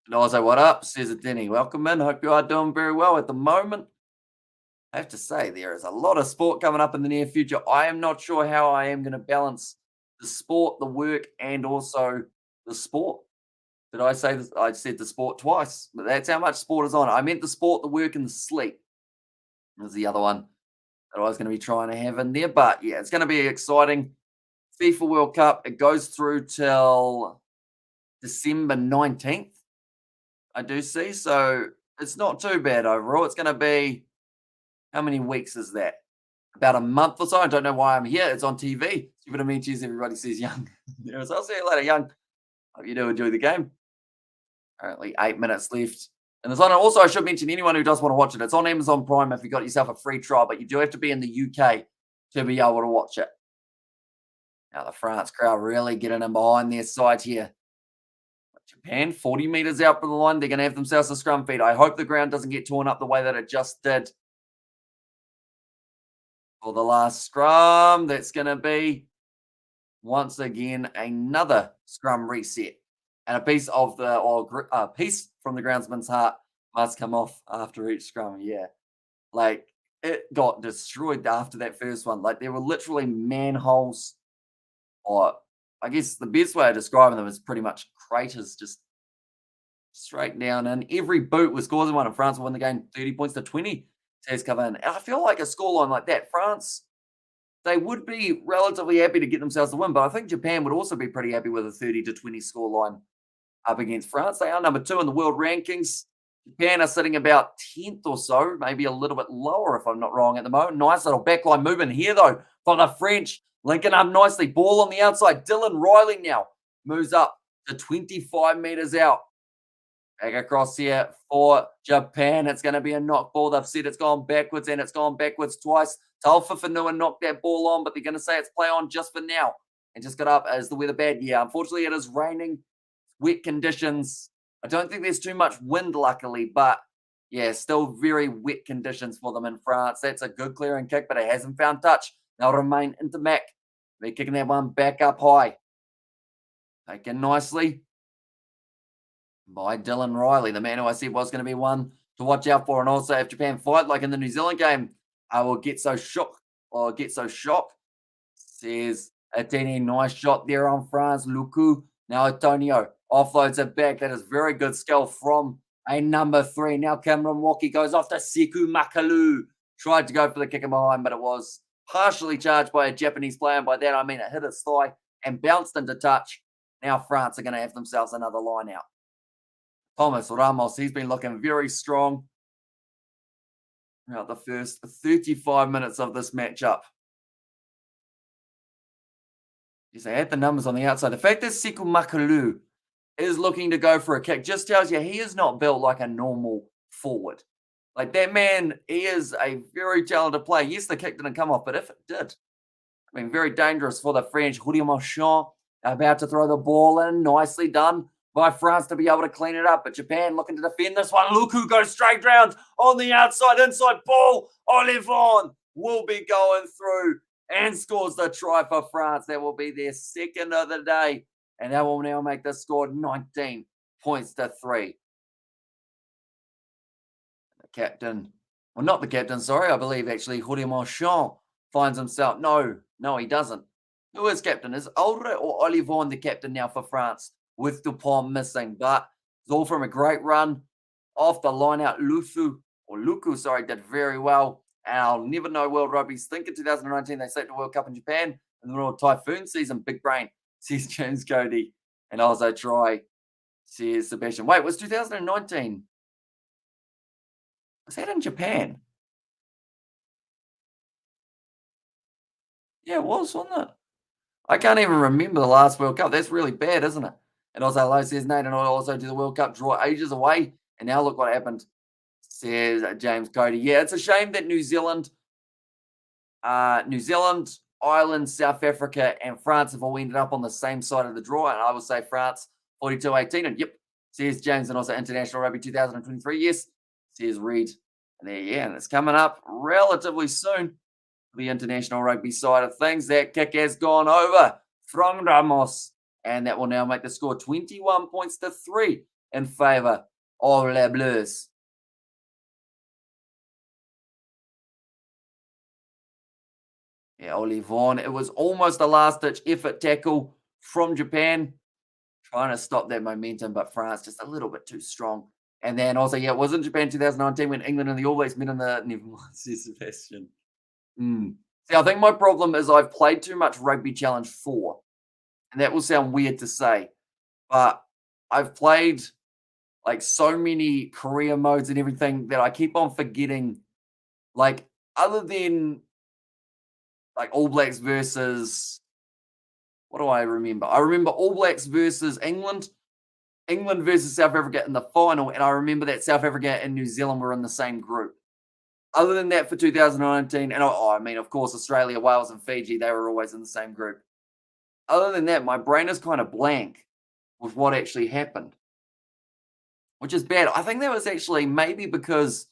And I say, what up? Says it Denny. Welcome in. Hope you are doing very well at the moment. I have to say, there is a lot of sport coming up in the near future. I am not sure how I am going to balance the sport, the work, and also the sport. Did I say this? I said the sport twice, but that's how much sport is on. I meant the sport, the work, and the sleep was the other one that I was going to be trying to have in there. But yeah, it's going to be exciting. FIFA World Cup, it goes through till December 19th, I do see. So it's not too bad overall. It's going to be, how many weeks is that? About a month or so. I don't know why I'm here. It's on TV. Stupid Amichis, everybody says young. Yeah, so I'll see you later, young. Hope you do enjoy the game. Currently 8 minutes left. And it's on. Also, I should mention anyone who does want to watch it, it's on Amazon Prime if you got yourself a free trial, but you do have to be in the UK to be able to watch it. Now, the France crowd really getting in behind their side here. Japan, 40 meters out from the line. They're going to have themselves a scrum feed. I hope the ground doesn't get torn up the way that it just did. For the last scrum, that's going to be, once again, another scrum reset. And a piece of the, or a piece from the groundsman's heart must come off after each scrum. Yeah. Like, it got destroyed after that first one. Like, there were literally manholes, or I guess the best way of describing them is pretty much craters just straight down. And every boot was causing one. And France will win the game 30 points to 20. Says come in. And I feel like a scoreline like that, France, they would be relatively happy to get themselves the win. But I think Japan would also be pretty happy with a 30 to 20 scoreline up against France. They are number 2 in the world rankings. Japan are sitting about 10th or so, maybe a little bit lower if I'm not wrong at the moment. Nice little backline movement here, though, for the French. Linking up nicely. Ball on the outside. Dylan Riley now moves up to 25 meters out. Back across here for Japan. It's going to be a knock ball. They've said it's gone backwards, and it's gone backwards twice. Taufifenua knocked that ball on, but they're going to say it's play on just for now. And just got up as the weather bad. Yeah, unfortunately, it is raining. Wet conditions. I don't think there's too much wind, luckily, but yeah, still very wet conditions for them in France. That's a good clearing kick, but it hasn't found touch. They'll remain into Mac. They're kicking that one back up high. Taken nicely by Dylan Riley, the man who I said was going to be one to watch out for. And also, if Japan fight like in the New Zealand game, I will get so shocked, says Atene. Nice shot there on France. Luku. Now Antonio offloads it back. That is very good skill from a number 3. Now Cameron Walkie goes off to Sekou Makalu. Tried to go for the kick in behind, but it was partially charged by a Japanese player. And by that, I mean it hit his thigh and bounced into touch. Now France are going to have themselves another line out. Thomas Ramos, he's been looking very strong throughout the first 35 minutes of this matchup. Yes, they had the numbers on the outside. The fact that Sekou Makalu is looking to go for a kick just tells you he is not built like a normal forward. Like, that man, he is a very talented player. Yes, the kick didn't come off, but if it did, I mean, very dangerous for the French. Julien Marchand about to throw the ball in. Nicely done by France to be able to clean it up. But Japan looking to defend this one. Luku goes straight round on the outside, inside ball. Olivon will be going through and scores the try for France. That will be their second of the day. And that will now make the score 19 points to 3. The captain, well, not the captain, sorry. I believe actually Julien Marchand finds himself. No, he doesn't. Who is captain? Is Aldre or Olivon the captain now for France? With Dupont missing, but it's all from a great run off the line out. Luku, did very well. And I'll never know World Rugby's think in 2019 they set the World Cup in Japan in the middle of typhoon season. Big brain, says James Cody. And also try, says Sebastian. Wait, was 2019? Was that in Japan? Yeah, it was, wasn't it? I can't even remember the last World Cup. That's really bad, isn't it? And also, Lowe says, Nate, and I also do the World Cup draw ages away. And now look what happened, says James Cody. Yeah, it's a shame that New Zealand, Ireland, South Africa, and France have all ended up on the same side of the draw. And I would say France 42-18. And yep, says James, and also International Rugby 2023. Yes, says Reed. And there, yeah, and it's coming up relatively soon. The international rugby side of things. That kick has gone over from Ramos, and that will now make the score 21 points to 3 in favour of Les Bleus. Yeah, Oli Vaughan. It was almost a last-ditch effort tackle from Japan, trying to stop that momentum, but France just a little bit too strong. And then also, yeah, it was in Japan 2019 when England and the All Blacks met in the never mind, says Sebastian. Mm. See, I think my problem is I've played too much Rugby Challenge 4, and that will sound weird to say, but I've played like so many career modes and everything that I keep on forgetting. Like, other than like All Blacks versus what do I remember? I remember All Blacks versus England, England versus South Africa in the final, and I remember that South Africa and New Zealand were in the same group. Other than that, for 2019, and I mean, of course, Australia, Wales, and Fiji, they were always in the same group. Other than that, my brain is kind of blank with what actually happened, which is bad. I think that was actually maybe because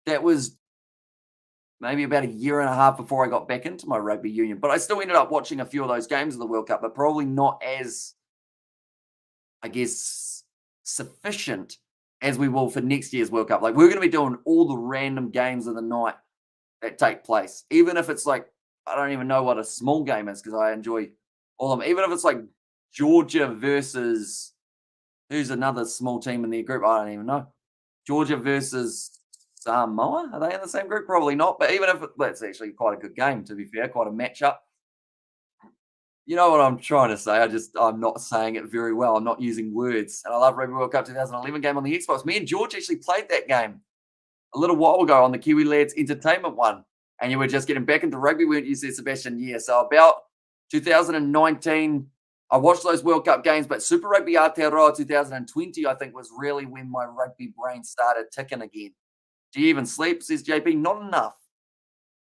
that was maybe about a year and a half before I got back into my rugby union. But I still ended up watching a few of those games of the World Cup, but probably not as, I guess, sufficient as we will for next year's World Cup. Like, we're going to be doing all the random games of the night that take place, even if it's like, I don't even know what a small game is because I enjoy all of them. Even if it's like Georgia versus who's another small team in their group, I don't even know. Georgia versus Samoa, are they in the same group? Probably not. But even if that's actually quite a good game, to be fair, quite a matchup. You know what I'm trying to say? I'm not saying it very well. I'm not using words. And I love Rugby World Cup 2011 game on the Xbox. Me and George actually played that game a little while ago on the Kiwi Lads Entertainment one. And you were just getting back into rugby, weren't you, said Sebastian? Yeah. So about 2019, I watched those World Cup games, but Super Rugby Aotearoa 2020, I think, was really when my rugby brain started ticking again. Do you even sleep, says JP? Not enough.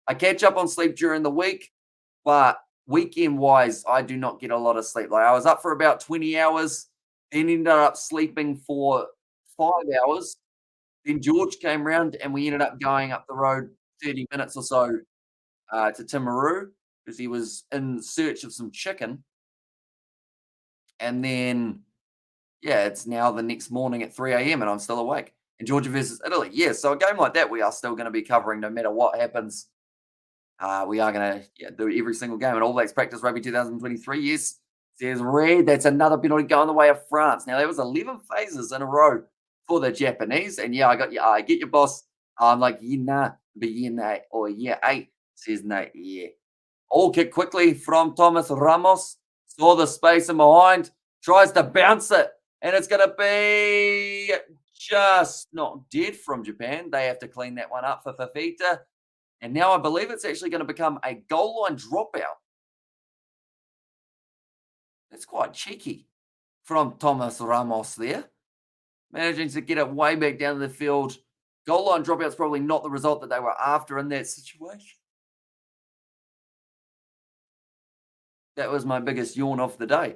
I catch up on sleep during the week, but weekend-wise, I do not get a lot of sleep. Like, I was up for about 20 hours, then ended up sleeping for 5 hours. Then George came round, and we ended up going up the road 30 minutes or so to Timaru because he was in search of some chicken. And then, yeah, it's now the next morning at 3 a.m. and I'm still awake. And Georgia versus Italy. Yeah, so a game like that, we are still going to be covering no matter what happens. We are going to do every single game. And All Blacks practice rugby 2023. Yes, says Red. That's another penalty going the way of France. Now, that was 11 phases in a row for the Japanese. And yeah, I got you. I get your boss. I'm like, yeah, nah, but yeah, nah, or yeah, eight. Says no, yeah. All kick quickly from Thomas Ramos. Saw the space in behind. Tries to bounce it. And it's going to be just not dead from Japan. They have to clean that one up for Fafita. And now I believe it's actually going to become a goal line dropout. That's quite cheeky from Thomas Ramos there. Managing to get it way back down to the field. Goal line dropout's probably not the result that they were after in that situation. That was my biggest yawn of the day.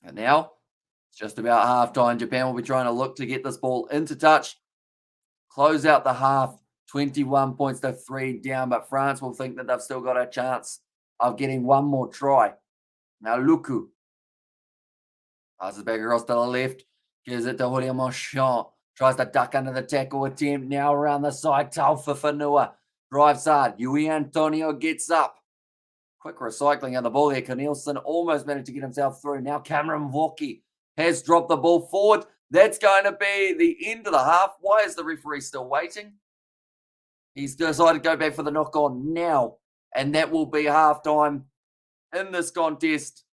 And now it's just about halftime. Japan will be trying to look to get this ball into touch, close out the half, 21 points to 3 down, but France will think that they've still got a chance of getting one more try. Now Luku passes back across to the left, gives it to William Marchand, tries to duck under the tackle attempt, now around the side, Taufa Fanua, drives hard, Yui Antonio gets up. Quick recycling of the ball there. Cornelison almost managed to get himself through. Now Cameron Vorky has dropped the ball forward. That's going to be the end of the half. Why is the referee still waiting? He's decided to go back for the knock on now. And that will be halftime in this contest.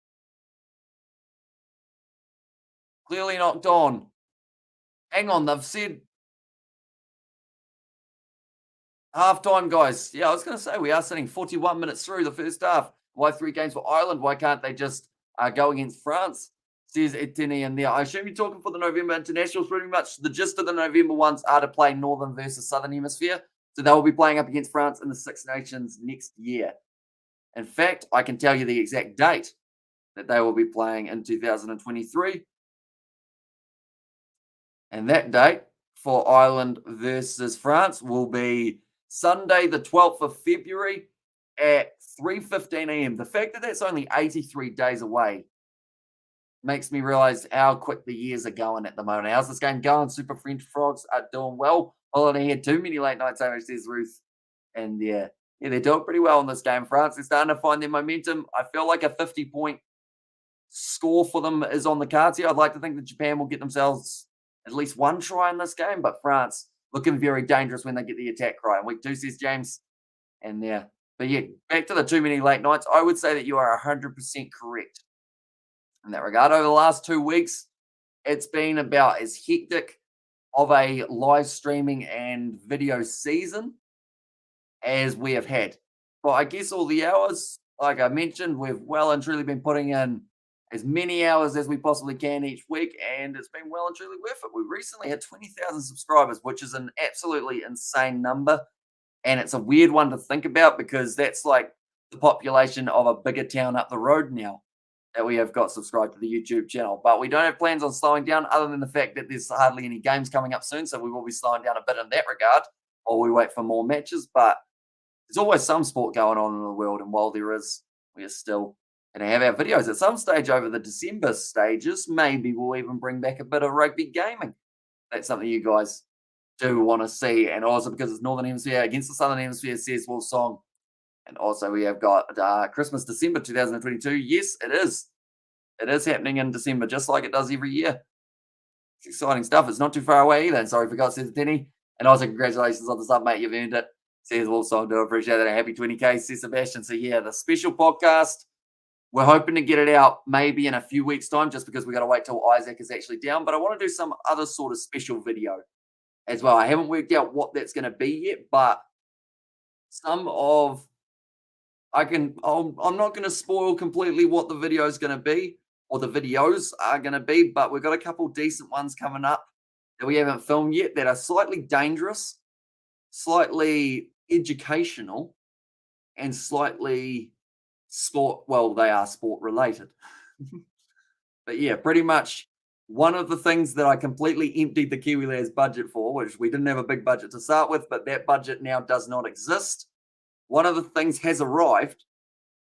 Clearly knocked on. Hang on, they've said halftime, guys. Yeah, I was going to say we are sitting 41 minutes through the first half. Why 3 games for Ireland? Why can't they just go against France? Says Etienne in there. I assume you're talking for the November internationals. Pretty much the gist of the November ones are to play Northern versus Southern Hemisphere. So they will be playing up against France in the Six Nations next year. In fact, I can tell you the exact date that they will be playing in 2023. And that date for Ireland versus France will be Sunday, the 12th of February at 3:15 a.m. The fact that that's only 83 days away makes me realize how quick the years are going at the moment. How's this game going? Super French Frogs are doing well. Holiday had too many late nights, says Ruth. And yeah, Yeah, they're doing pretty well in this game. France is starting to find their momentum. I feel like a 50-point score for them is on the cards here. I'd like to think that Japan will get themselves at least one try in this game, but France looking very dangerous when they get the attack cry. And week 2 says James, and there. But yeah, back to the too many late nights. I would say that you are 100% correct in that regard. Over the last 2 weeks, it's been about as hectic of a live streaming and video season as we have had. But I guess all the hours, like I mentioned, we've well and truly been putting in as many hours as we possibly can each week, and it's been well and truly worth it. We recently had 20,000 subscribers, which is an absolutely insane number. And it's a weird one to think about because that's like the population of a bigger town up the road now that we have got subscribed to the YouTube channel. But we don't have plans on slowing down other than the fact that there's hardly any games coming up soon. So we will be slowing down a bit in that regard while we wait for more matches. But there's always some sport going on in the world. And while there is, we are still going to have our videos. At some stage over the December stages, maybe we'll even bring back a bit of rugby gaming. That's something you guys do want to see. And also because it's Northern Hemisphere against the Southern Hemisphere, says Will Song. And also we have got Christmas, December 2022. Yes, it is. It is happening in December, just like it does every year. It's exciting stuff. It's not too far away either. And sorry, forgot, says Denny. And also congratulations on the sub, mate. You've earned it. Says Will Song. Do appreciate that. A happy 20K, says Sebastian. So yeah, the special podcast, we're hoping to get it out maybe in a few weeks' time, just because we got to wait till Isaac is actually down. But I want to do some other sort of special video as well. I haven't worked out what that's going to be yet, but some of I'm not going to spoil completely what the video is going to be or the videos are going to be, but we've got a couple decent ones coming up that we haven't filmed yet that are slightly dangerous, slightly educational, and slightly sport. Well, they are sport related. But yeah, pretty much one of the things that I completely emptied the Kiwi Lads budget for, which we didn't have a big budget to start with, but that budget now does not exist. One of the things has arrived,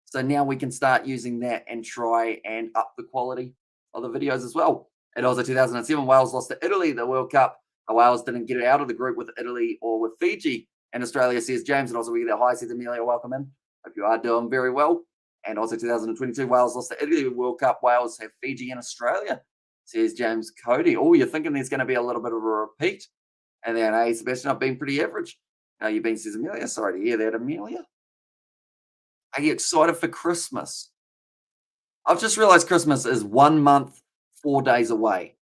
so now we can start using that and try and up the quality of the videos as well. And also 2007, Wales lost to Italy, the World Cup. Wales didn't get it out of the group with Italy or with Fiji. And Australia, says James, and also we get a hi, says Amelia, welcome in. Hope you are doing very well. And also 2022, Wales lost to Italy, World Cup. Wales have Fiji and Australia, says James Cody. Oh, you're thinking there's going to be a little bit of a repeat. And then, hey, Sebastian, I've been pretty average. How you been, says Amelia? Sorry to hear that, Amelia. Are you excited for Christmas? I've just realized Christmas is 1 month, 4 days away.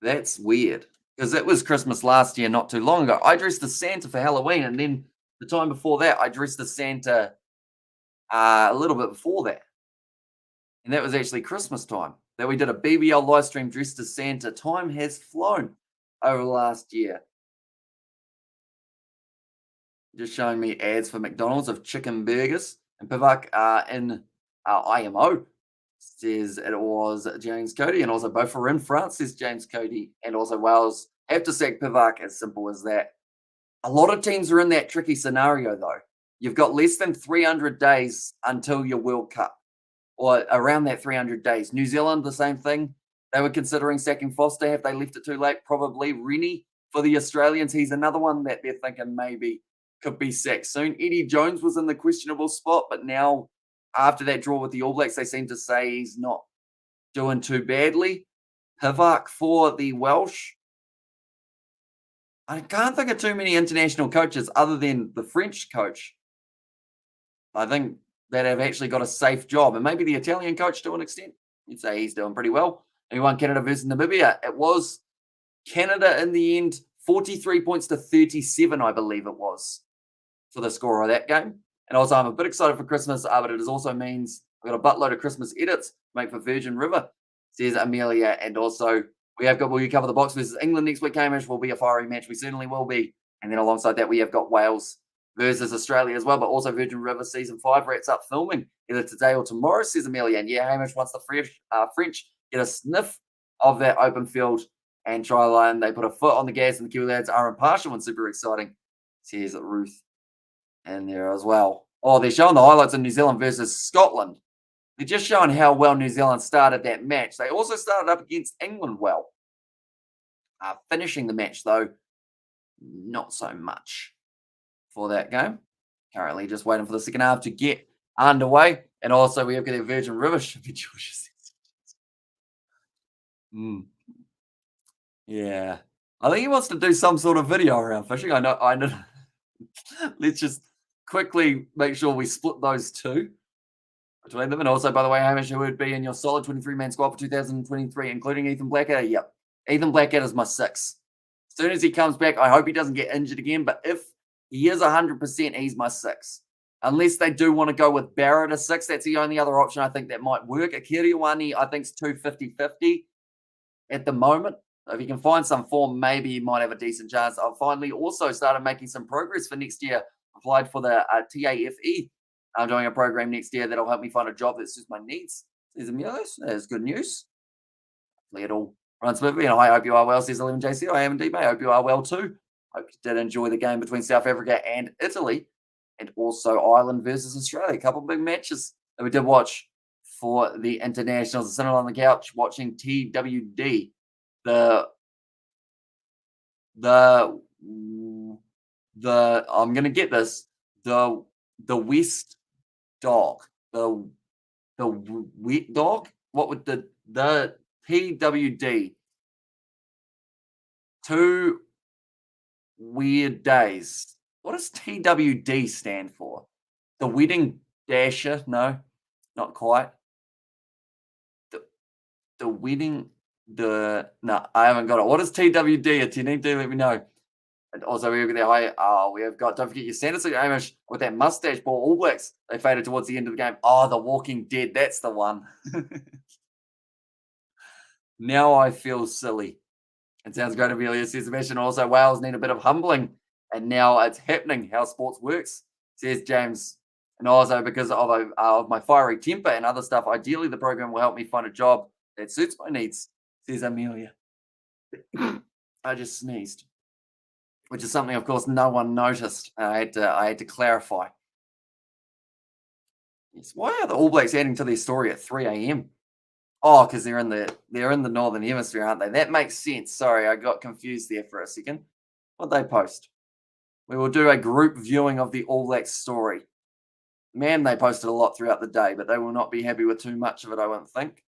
That's weird because it was Christmas last year, not too long ago. I dressed as Santa for Halloween, and then the time before that, I dressed as Santa a little bit before that. And that was actually Christmas time that we did a BBL live stream dressed as Santa. Time has flown over last year. Just showing me ads for McDonald's of chicken burgers. And Pivak in IMO says it was James Cody. And also both are in France, says James Cody. And also Wales have to sack Pivak, as simple as that. A lot of teams are in that tricky scenario, though. You've got less than 300 days until your World Cup, or around that 300 days. New Zealand, the same thing. They were considering sacking Foster. Have they left it too late? Probably. Rennie for the Australians, he's another one that they're thinking maybe could be sacked soon. Eddie Jones was in the questionable spot, but now after that draw with the All Blacks, they seem to say he's not doing too badly. Pivak for the Welsh. I can't think of too many international coaches other than the French coach. I think that have actually got a safe job. And maybe the Italian coach to an extent. You'd say he's doing pretty well. He won Canada versus Namibia. It was Canada in the end, 43 points to 37, I believe it was, for the score of that game. And also, I'm a bit excited for Christmas, but it also means I've got a buttload of Christmas edits to make for Virgin River, says Amelia. And also, we have got, will you cover the box versus England next week, Hamish? Will be a fiery match. We certainly will be. And then alongside that, we have got Wales versus Australia as well, but also Virgin River Season 5 wraps up filming either today or tomorrow, says Amelia. And yeah, Hamish, once the French get a sniff of that open field and try line, they put a foot on the gas, and the Kiwi Lads are impartial and super exciting, says Ruth. And there as well. Oh, they're showing the highlights of New Zealand versus Scotland. They're just showing how well New Zealand started that match. They also started up against England well. Finishing the match, though, not so much for that game. Currently just waiting for the second half to get underway. And also we have got a Virgin River should be Georgia. Mm, yeah. I think he wants to do some sort of video around fishing. I know. Let's just quickly make sure we split those two between them. And also, by the way, Hamish, who would be in your solid 23-man squad for 2023, including Ethan Blackadder? Yep. Ethan Blackadder is my 6. As soon as he comes back, I hope he doesn't get injured again. But if he is 100%, he's my 6. Unless they do want to go with Barrett at 6, that's the only other option I think that might work. Akiriwani, I think, is 250-50 at the moment. So if you can find some form, maybe you might have a decent chance. I've finally also started making some progress for next year. Applied for the TAFE. I'm doing a program next year that'll help me find a job that suits my needs. Says Amelios. That is good news. Hopefully it all runs smoothly. And I hope you are well, says 11JC. I am indeed, mate. I hope you are well too. Hope you did enjoy the game between South Africa and Italy. And also Ireland versus Australia. A couple of big matches that we did watch for the internationals. Sitting on the couch watching TWD. The I'm gonna get this. The West dog. The wet dog? What would the TWD? 2 weird days. What does TWD stand for? The Wedding Dasher? No, not quite. The wedding. No, I haven't got it. What is TWD? If you need to, let me know. And also, we have got we have got. Don't forget your Sanderson Amish with that mustache ball. All Blacks. They faded towards the end of the game. Oh, The Walking Dead. That's the one. Now I feel silly. It sounds great, Amelia says Sebastian. Also, Wales need a bit of humbling, and now it's happening. How sports works, says James. And also because of my fiery temper and other stuff, ideally the program will help me find a job that suits my needs, says Amelia. I just sneezed, which is something, of course, no one noticed. I had to clarify. Yes. Why are the All Blacks adding to their story at 3 a.m.? Oh, because they're in the Northern Hemisphere, aren't they? That makes sense. Sorry, I got confused there for a second. What'd they post? We will do a group viewing of the All Blacks story. Man, they posted a lot throughout the day, but they will not be happy with too much of it, I won't think.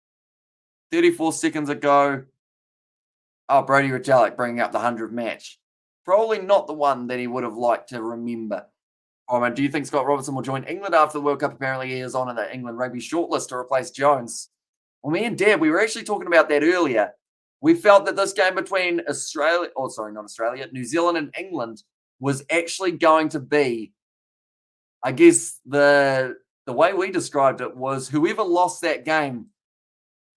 34 seconds ago. Oh, Brody Retallick bringing up the 100 match. Probably not the one that he would have liked to remember. Oh, man, do you think Scott Robertson will join England after the World Cup? Apparently, he is on the England rugby shortlist to replace Jones. Well, me and Deb, we were actually talking about that earlier. We felt that this game between New Zealand and England was actually going to be, I guess the way we described it was whoever lost that game,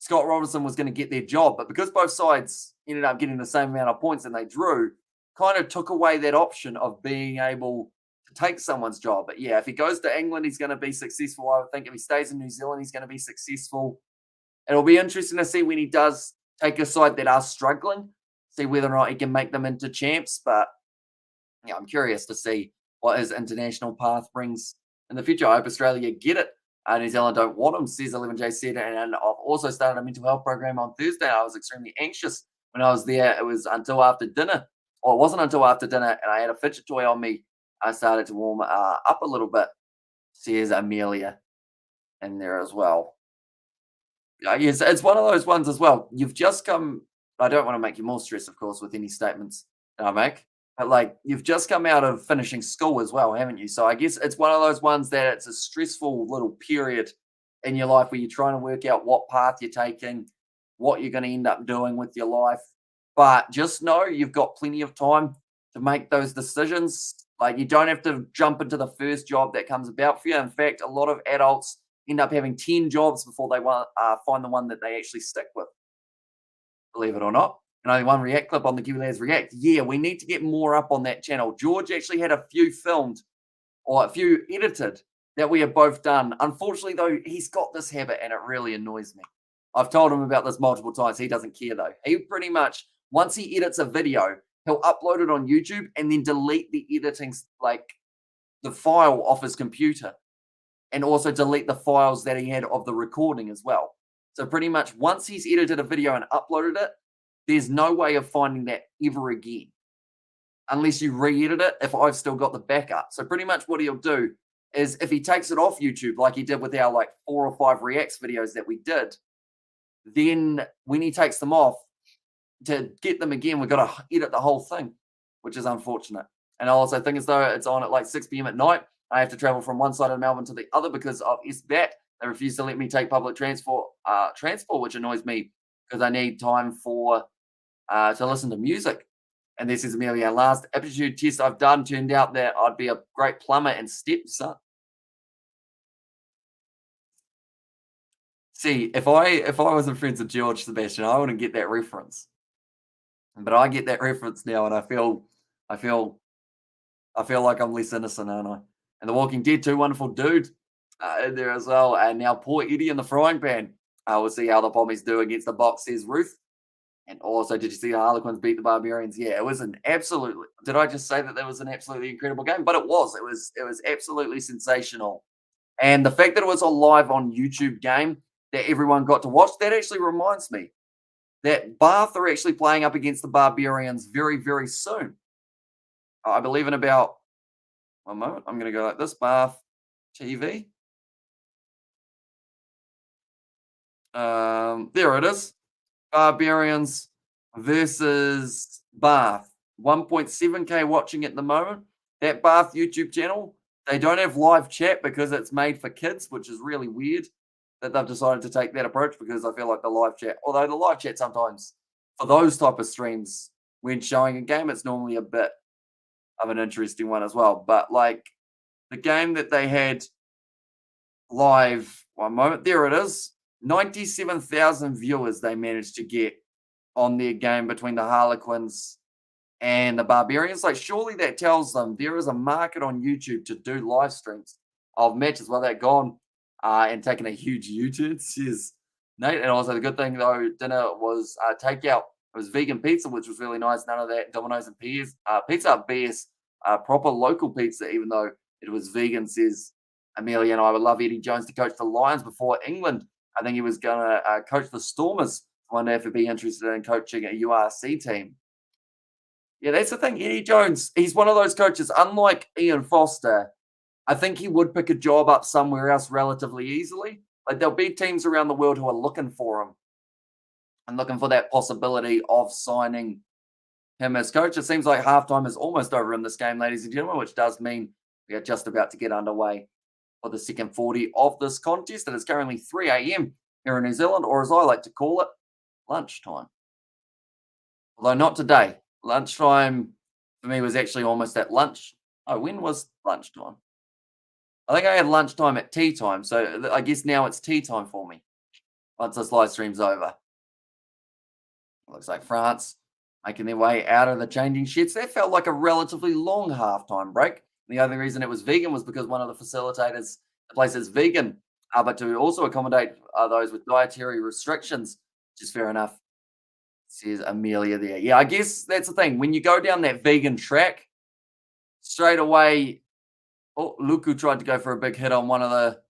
Scott Robertson was going to get their job. But because both sides ended up getting the same amount of points and they drew, kind of took away that option of being able to take someone's job. But yeah, if he goes to England, he's going to be successful. I would think if he stays in New Zealand, he's going to be successful. It'll be interesting to see when he does take a side that are struggling, see whether or not he can make them into champs. But yeah, I'm curious to see what his international path brings in the future. I hope Australia get it. New Zealand don't want him, says 11J said. And I've also started a mental health program on Thursday. I was extremely anxious when I was there. It was until after dinner, or it wasn't until after dinner, and I had a fidget toy on me. I started to warm up a little bit, says Amelia in there as well. Yes, it's one of those ones as well. You've just come. I don't want to make you more stressed, of course, with any statements that I make. But like, you've just come out of finishing school as well, haven't you? So I guess it's one of those ones that it's a stressful little period in your life where you're trying to work out what path you're taking, what you're going to end up doing with your life. But just know you've got plenty of time to make those decisions. Like, you don't have to jump into the first job that comes about for you. In fact, a lot of adults end up having 10 jobs before they find the one that they actually stick with, believe it or not. And only one React clip on the Kiwi Lads React. Yeah, we need to get more up on that channel. George actually had a few filmed or a few edited that we have both done. Unfortunately, though, he's got this habit and it really annoys me. I've told him about this multiple times. He doesn't care, though. He pretty much, once he edits a video, he'll upload it on YouTube and then delete the editing, like the file off his computer. And also delete the files that he had of the recording as well. So pretty much once he's edited a video and uploaded it, there's no way of finding that ever again. unless you re-edit it if I've still got the backup. So pretty much what he'll do is if he takes it off YouTube, like he did with our like 4 or 5 reacts videos that we did, then when he takes them off, to get them again, we've got to edit the whole thing, which is unfortunate. And I also think as though it's on at like 6 p.m. at night. I have to travel from one side of Melbourne to the other because of SBAT. They refuse to let me take public transport, which annoys me because I need time for to listen to music. And this is Amelia. Last aptitude test I've done turned out that I'd be a great plumber and stepson. See, if I wasn't friends with George Sebastian, I wouldn't get that reference. But I get that reference now, and I feel, I feel like I'm less innocent, aren't I? And The Walking Dead, two wonderful dudes in there as well. And now poor Eddie in the frying pan. We'll see how the Bombies do against the Box, says Ruth. And also, did you see the Harlequins beat the Barbarians? Yeah, it was an absolutely. Did I just say that there was an absolutely incredible game? But it was. It was absolutely sensational. And the fact that it was a live on YouTube game that everyone got to watch, that actually reminds me that Bath are actually playing up against the Barbarians very, very soon. I believe in about 1 moment. I'm going to go like this. Bath TV. There it is. Barbarians versus Bath. 1.7K watching at the moment. That Bath YouTube channel, they don't have live chat because it's made for kids, which is really weird that they've decided to take that approach because I feel like the live chat, although the live chat sometimes for those type of streams when showing a game, it's normally a bit of an interesting one as well. But like the game that they had live, 1 moment, there it is. 97,000 viewers they managed to get on their game between the Harlequins and the Barbarians. Like, surely that tells them there is a market on YouTube to do live streams of matches. Well, that gone and taking a huge U-turn, says Nate. And also the good thing though, dinner was takeout. It was vegan pizza, which was really nice. None of that Domino's and Pears. Pizza Hut BS, proper local pizza, even though it was vegan, says Amelia. And I would love Eddie Jones to coach the Lions before England. I think he was going to coach the Stormers. I wonder if he'd be interested in coaching a URC team. Yeah, that's the thing. Eddie Jones, he's one of those coaches, unlike Ian Foster, I think he would pick a job up somewhere else relatively easily. Like, there'll be teams around the world who are looking for him and looking for that possibility of signing him as coach. It seems like halftime is almost over in this game, ladies and gentlemen, which does mean we are just about to get underway for the second 40 of this contest. It is currently 3 a.m. here in New Zealand, or as I like to call it, lunchtime. Although not today. Lunchtime for me was actually almost at lunch. Oh, when was lunchtime? I think I had lunchtime at tea time. So I guess now it's tea time for me once this live stream's over. Looks like France making their way out of the changing sheds. That felt like a relatively long halftime break. The only reason it was vegan was because one of the facilitators places vegan, but to also accommodate those with dietary restrictions, which is fair enough, says Amelia there. Yeah, I guess that's the thing. When you go down that vegan track, straight away, Luku tried to go for a big hit on one of the...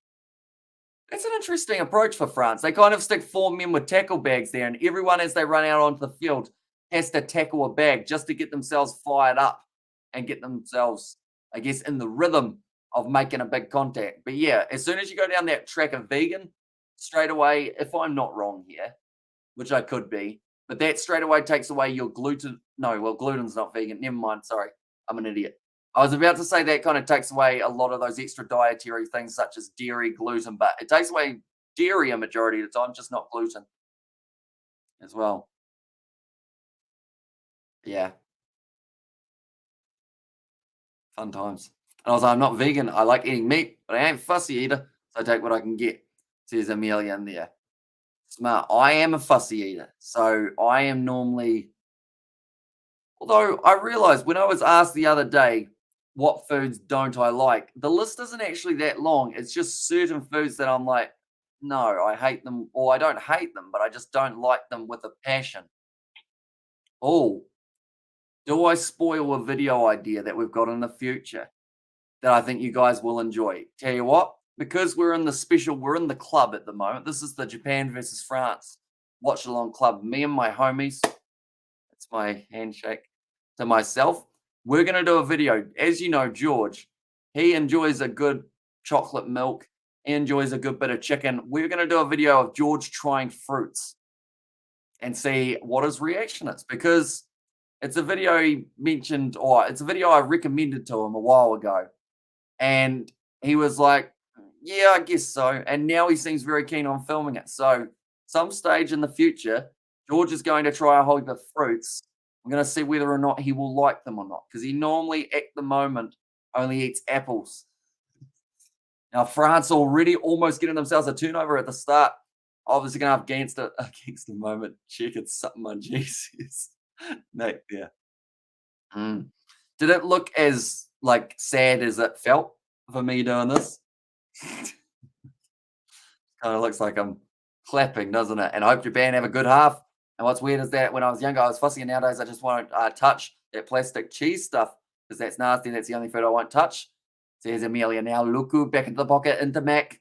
It's an interesting approach for France. They kind of stick 4 men with tackle bags there, and everyone as they run out onto the field has to tackle a bag just to get themselves fired up and get themselves, I guess, in the rhythm of making a big contact. But yeah, as soon as you go down that track of vegan, straight away, if I'm not wrong here, which I could be, but that straight away takes away your gluten. No, well, gluten's not vegan. Never mind. Sorry. I'm an idiot. I was about to say that kind of takes away a lot of those extra dietary things such as dairy, gluten, but it takes away dairy a majority of the time, just not gluten as well. Yeah. Fun times. And also, I'm not vegan. I like eating meat, but I ain't fussy eater, so I take what I can get, says Amelia in there. Smart. I am a fussy eater, so I am normally... Although I realized when I was asked the other day, what foods don't I like? The list isn't actually that long. It's just certain foods that I'm like, no, I hate them, or I don't hate them, but I just don't like them with a passion. Oh, do I spoil a video idea that we've got in the future that I think you guys will enjoy? Tell you what, because we're in the club at the moment. This is the Japan versus France watch along club. Me and my homies. It's my handshake to myself. We're going to do a video. As you know, George, he enjoys a good chocolate milk. He enjoys a good bit of chicken. We're going to do a video of George trying fruits and see what his reaction is, because it's a video he mentioned, or it's a video I recommended to him a while ago. And he was like, yeah, I guess so. And now he seems very keen on filming it. So, some stage in the future, George is going to try a whole heap of fruits. I'm going to see whether or not he will like them or not, because he normally, at the moment, only eats apples. Now, France already almost getting themselves a turnover at the start of the second half against the moment. Check it, something my Jesus. Nate, yeah. Mm. Did it look as like sad as it felt for me doing this? Kind of looks like I'm clapping, doesn't it? And I hope Japan have a good half. And what's weird is that when I was younger, I was fussy, and nowadays I just won't touch that plastic cheese stuff because that's nasty. That's the only food I won't touch. Says Amelia. Now Luku back into the pocket into Mac.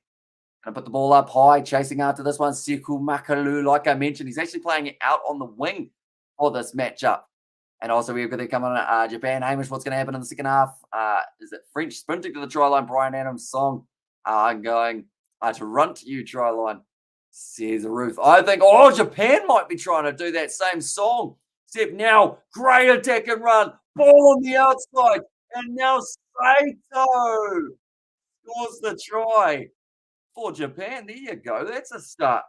Gonna put the ball up high, chasing after this one. Siku Makalu, like I mentioned, he's actually playing it out on the wing for this matchup. And also we've got to come on Japan. Hamish, what's going to happen in the second half? Is it French sprinting to the try line? Brian Adams' song. I'm going to run to you, try line. Says Ruth. I think, Japan might be trying to do that same song. Except now, great attack and run. Ball on the outside. And now Saito scores the try for Japan. There you go. That's a start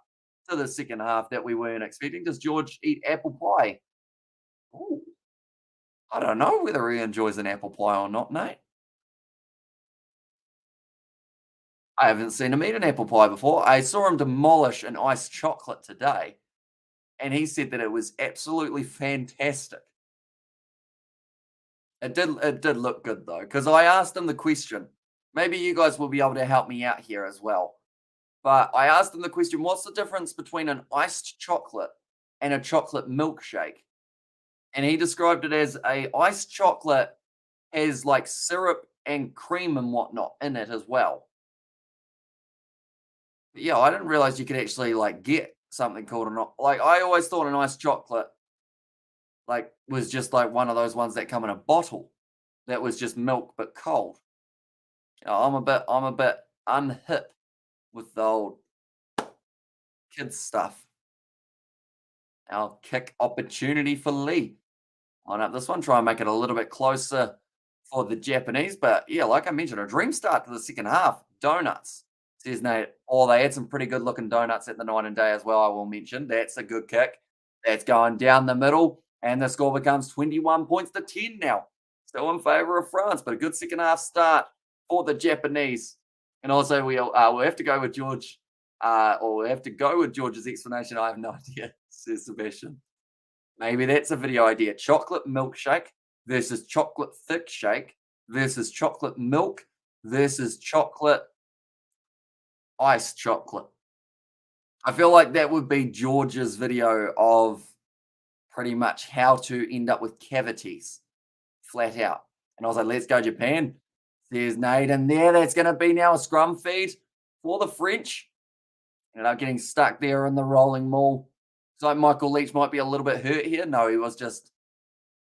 to the second half that we weren't expecting. Does George eat apple pie? Ooh. I don't know whether he enjoys an apple pie or not, Nate. I haven't seen him eat an apple pie before. I saw him demolish an iced chocolate today, and he said that it was absolutely fantastic. It did look good though, because I asked him the question. Maybe you guys will be able to help me out here as well. But I asked him the question, what's the difference between an iced chocolate and a chocolate milkshake? And he described it as a iced chocolate has like syrup and cream and whatnot in it as well. But yeah, I didn't realize you could actually like get something called like I always thought an iced chocolate like was just like one of those ones that come in a bottle that was just milk but cold. I'm a bit unhip with the old kids stuff. Our kick opportunity for Lee. Line up this one, try and make it a little bit closer for the Japanese. But yeah, like I mentioned, a dream start to the second half. Donuts. Says Nate. They had some pretty good looking donuts at the night and day as well, I will mention. That's a good kick. That's going down the middle. And the score becomes 21 points to 10 now. Still in favour of France, but a good second half start for the Japanese. And also we'll have to go with George, or we'll have to go with George's explanation. I have no idea, says Sebastian. Maybe that's a video idea. Chocolate milkshake versus chocolate thick shake versus chocolate milk versus chocolate iced chocolate. I feel like that would be George's video of pretty much how to end up with cavities, flat out. And I was like, let's go Japan, says Nate. And that's going to be now a scrum feed for the French. And I'm getting stuck there in the rolling maul. So Michael Leach might be a little bit hurt here. No, he was just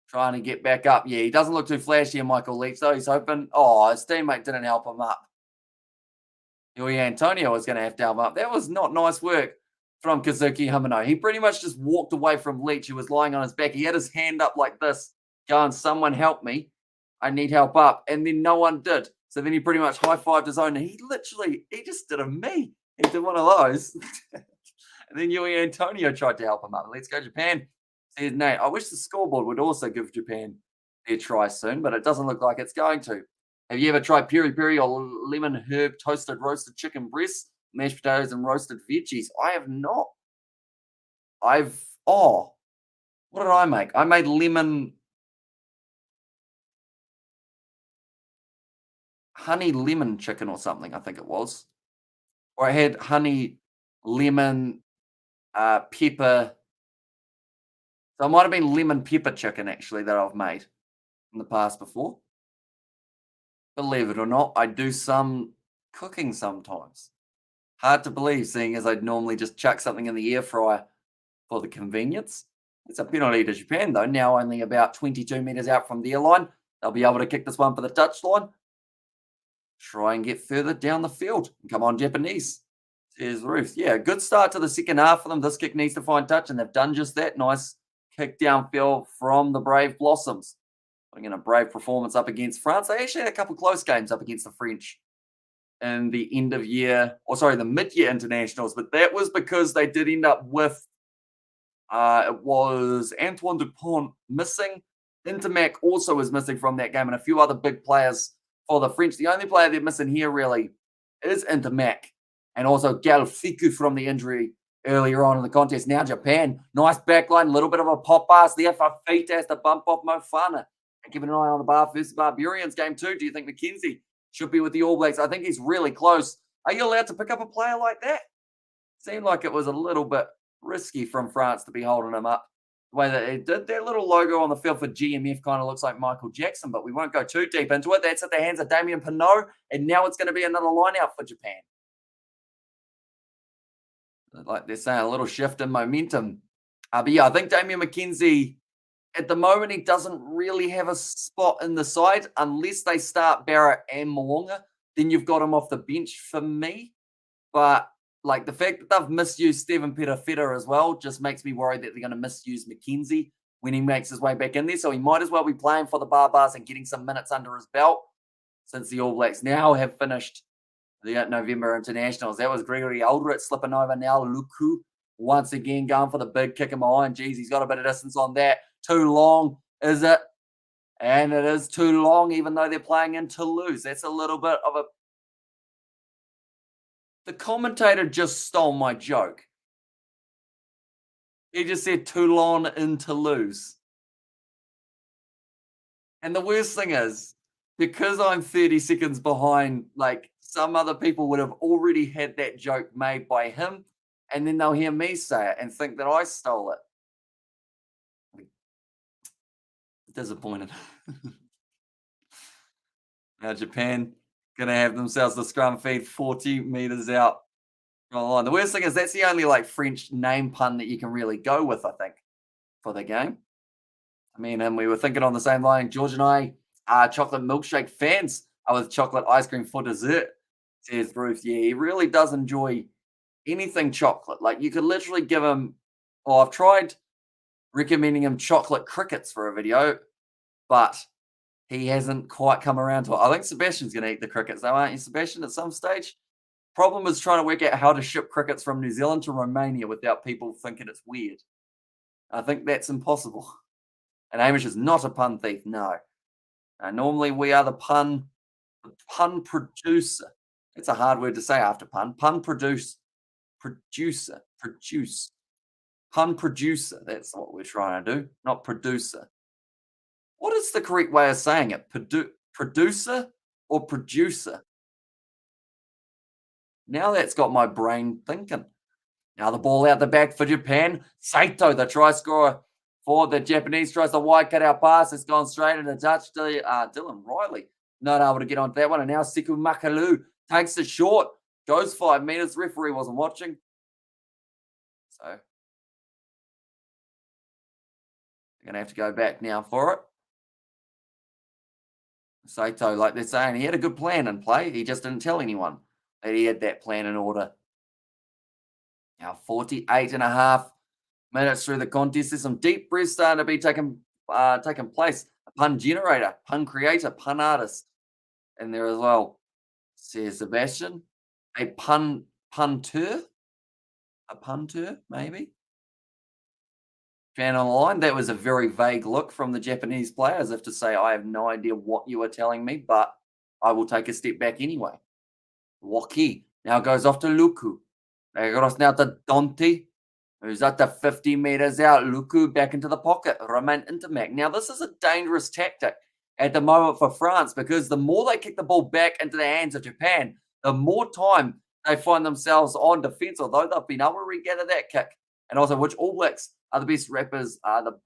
trying to get back up. Yeah, he doesn't look too flashy, Michael Leach, though. He's hoping. His teammate didn't help him up. Yui Antonio was going to have to help him up. That was not nice work from Kazuki Himino. He pretty much just walked away from Leach, who was lying on his back. He had his hand up like this, going, someone help me. I need help up. And then no one did. So then he pretty much high-fived his own. And he just did a me. He did one of those. And then Yui Antonio tried to help him up. Let's go Japan, says Nate. I wish the scoreboard would also give Japan their try soon, but it doesn't look like it's going to. Have you ever tried peri peri or lemon herb toasted roasted chicken breasts, mashed potatoes, and roasted veggies? I have not. What did I make? I made honey lemon chicken or something, I think it was. Or I had honey lemon pepper. So it might have been lemon pepper chicken actually that I've made in the past before. Believe it or not, I do some cooking sometimes. Hard to believe, seeing as I'd normally just chuck something in the air fryer for the convenience. It's a penalty to Japan, though, now only about 22 metres out from their line. They'll be able to kick this one for the touchline. Try and get further down the field. Come on, Japanese. There's Ruth. Yeah, good start to the second half for them. This kick needs to find touch, and they've done just that. Nice kick downfield from the Brave Blossoms. Putting in a brave performance up against France. They actually had a couple close games up against the French in the the mid-year internationals, but that was because they did end up with it was Antoine Dupont missing. Intermac also was missing from that game, and a few other big players for the French. The only player they're missing here really is Intermac, and also Galfiku from the injury earlier on in the contest. Now Japan, nice backline, a little bit of a pop pass there for Fate has to bump off Mofana. And keeping an eye on the bar versus Barbarians game too. Do you think McKenzie should be with the All Blacks? I think he's really close. Are you allowed to pick up a player like that? Seemed like it was a little bit risky from France to be holding him up. The way that it did, their little logo on the field for GMF kind of looks like Michael Jackson, but we won't go too deep into it. That's at the hands of Damien Pinot, and now it's going to be another line out for Japan. Like they're saying, a little shift in momentum. But yeah, I think Damien McKenzie, at the moment, he doesn't really have a spot in the side unless they start Barrett and Mo'unga. Then you've got him off the bench for me. But like the fact that they've misused Stephen Perafeta as well just makes me worried that they're going to misuse McKenzie when he makes his way back in there. So he might as well be playing for the Barbars and getting some minutes under his belt since the All Blacks now have finished the November internationals. That was Gregory Aldrich slipping over now. Luku once again going for the big kick in behind. Geez, he's got a bit of distance on that. Too long, is it? And it is too long, even though they're playing in Toulouse. That's a little bit of a... The commentator just stole my joke. He just said Toulon in Toulouse. And the worst thing is, because I'm 30 seconds behind, like some other people would have already had that joke made by him, and then they'll hear me say it and think that I stole it. Disappointed. Now Japan going to have themselves the scrum feed 40 meters out from the line. The worst thing is that's the only like French name pun that you can really go with, I think, for the game. I mean, and we were thinking on the same line. George and I are chocolate milkshake fans with chocolate ice cream for dessert, says Ruth. Yeah, he really does enjoy anything chocolate. Like you could literally give him, I've tried recommending him chocolate crickets for a video, but he hasn't quite come around to it. I think Sebastian's going to eat the crickets, though, aren't you, Sebastian, at some stage? Problem is trying to work out how to ship crickets from New Zealand to Romania without people thinking it's weird. I think that's impossible. And Hamish is not a pun thief, no. Normally we are the pun producer. It's a hard word to say after pun. Pun producer. Pun producer. That's what we're trying to do, not producer. What is the correct way of saying it? Producer or producer? Now that's got my brain thinking. Now the ball out the back for Japan. Saito, the try scorer for the Japanese, tries the wide cutout pass. It's gone straight into touch to Dylan Riley. Not able to get onto that one. And now Siku Makalu takes it short. Goes 5 meters. Referee wasn't watching. So they're going to have to go back now for it. Saito, like they're saying, he had a good plan in play. He just didn't tell anyone that he had that plan in order. Now 48 and a half minutes through the contest. There's some deep breaths starting to be taking place. A pun generator, pun creator, pun artist in there as well, says Sebastian. A punter? A punter, maybe? Fan on the line, that was a very vague look from the Japanese player, as if to say, I have no idea what you are telling me, but I will take a step back anyway. Waki now goes off to Luku. They got us now to Dante, who's at the 50 meters out. Luku back into the pocket. Romain Intermac. Now, this is a dangerous tactic at the moment for France because the more they kick the ball back into the hands of Japan, the more time they find themselves on defense, although they've been able to regather that kick. And also, which All Blacks are the best rappers? The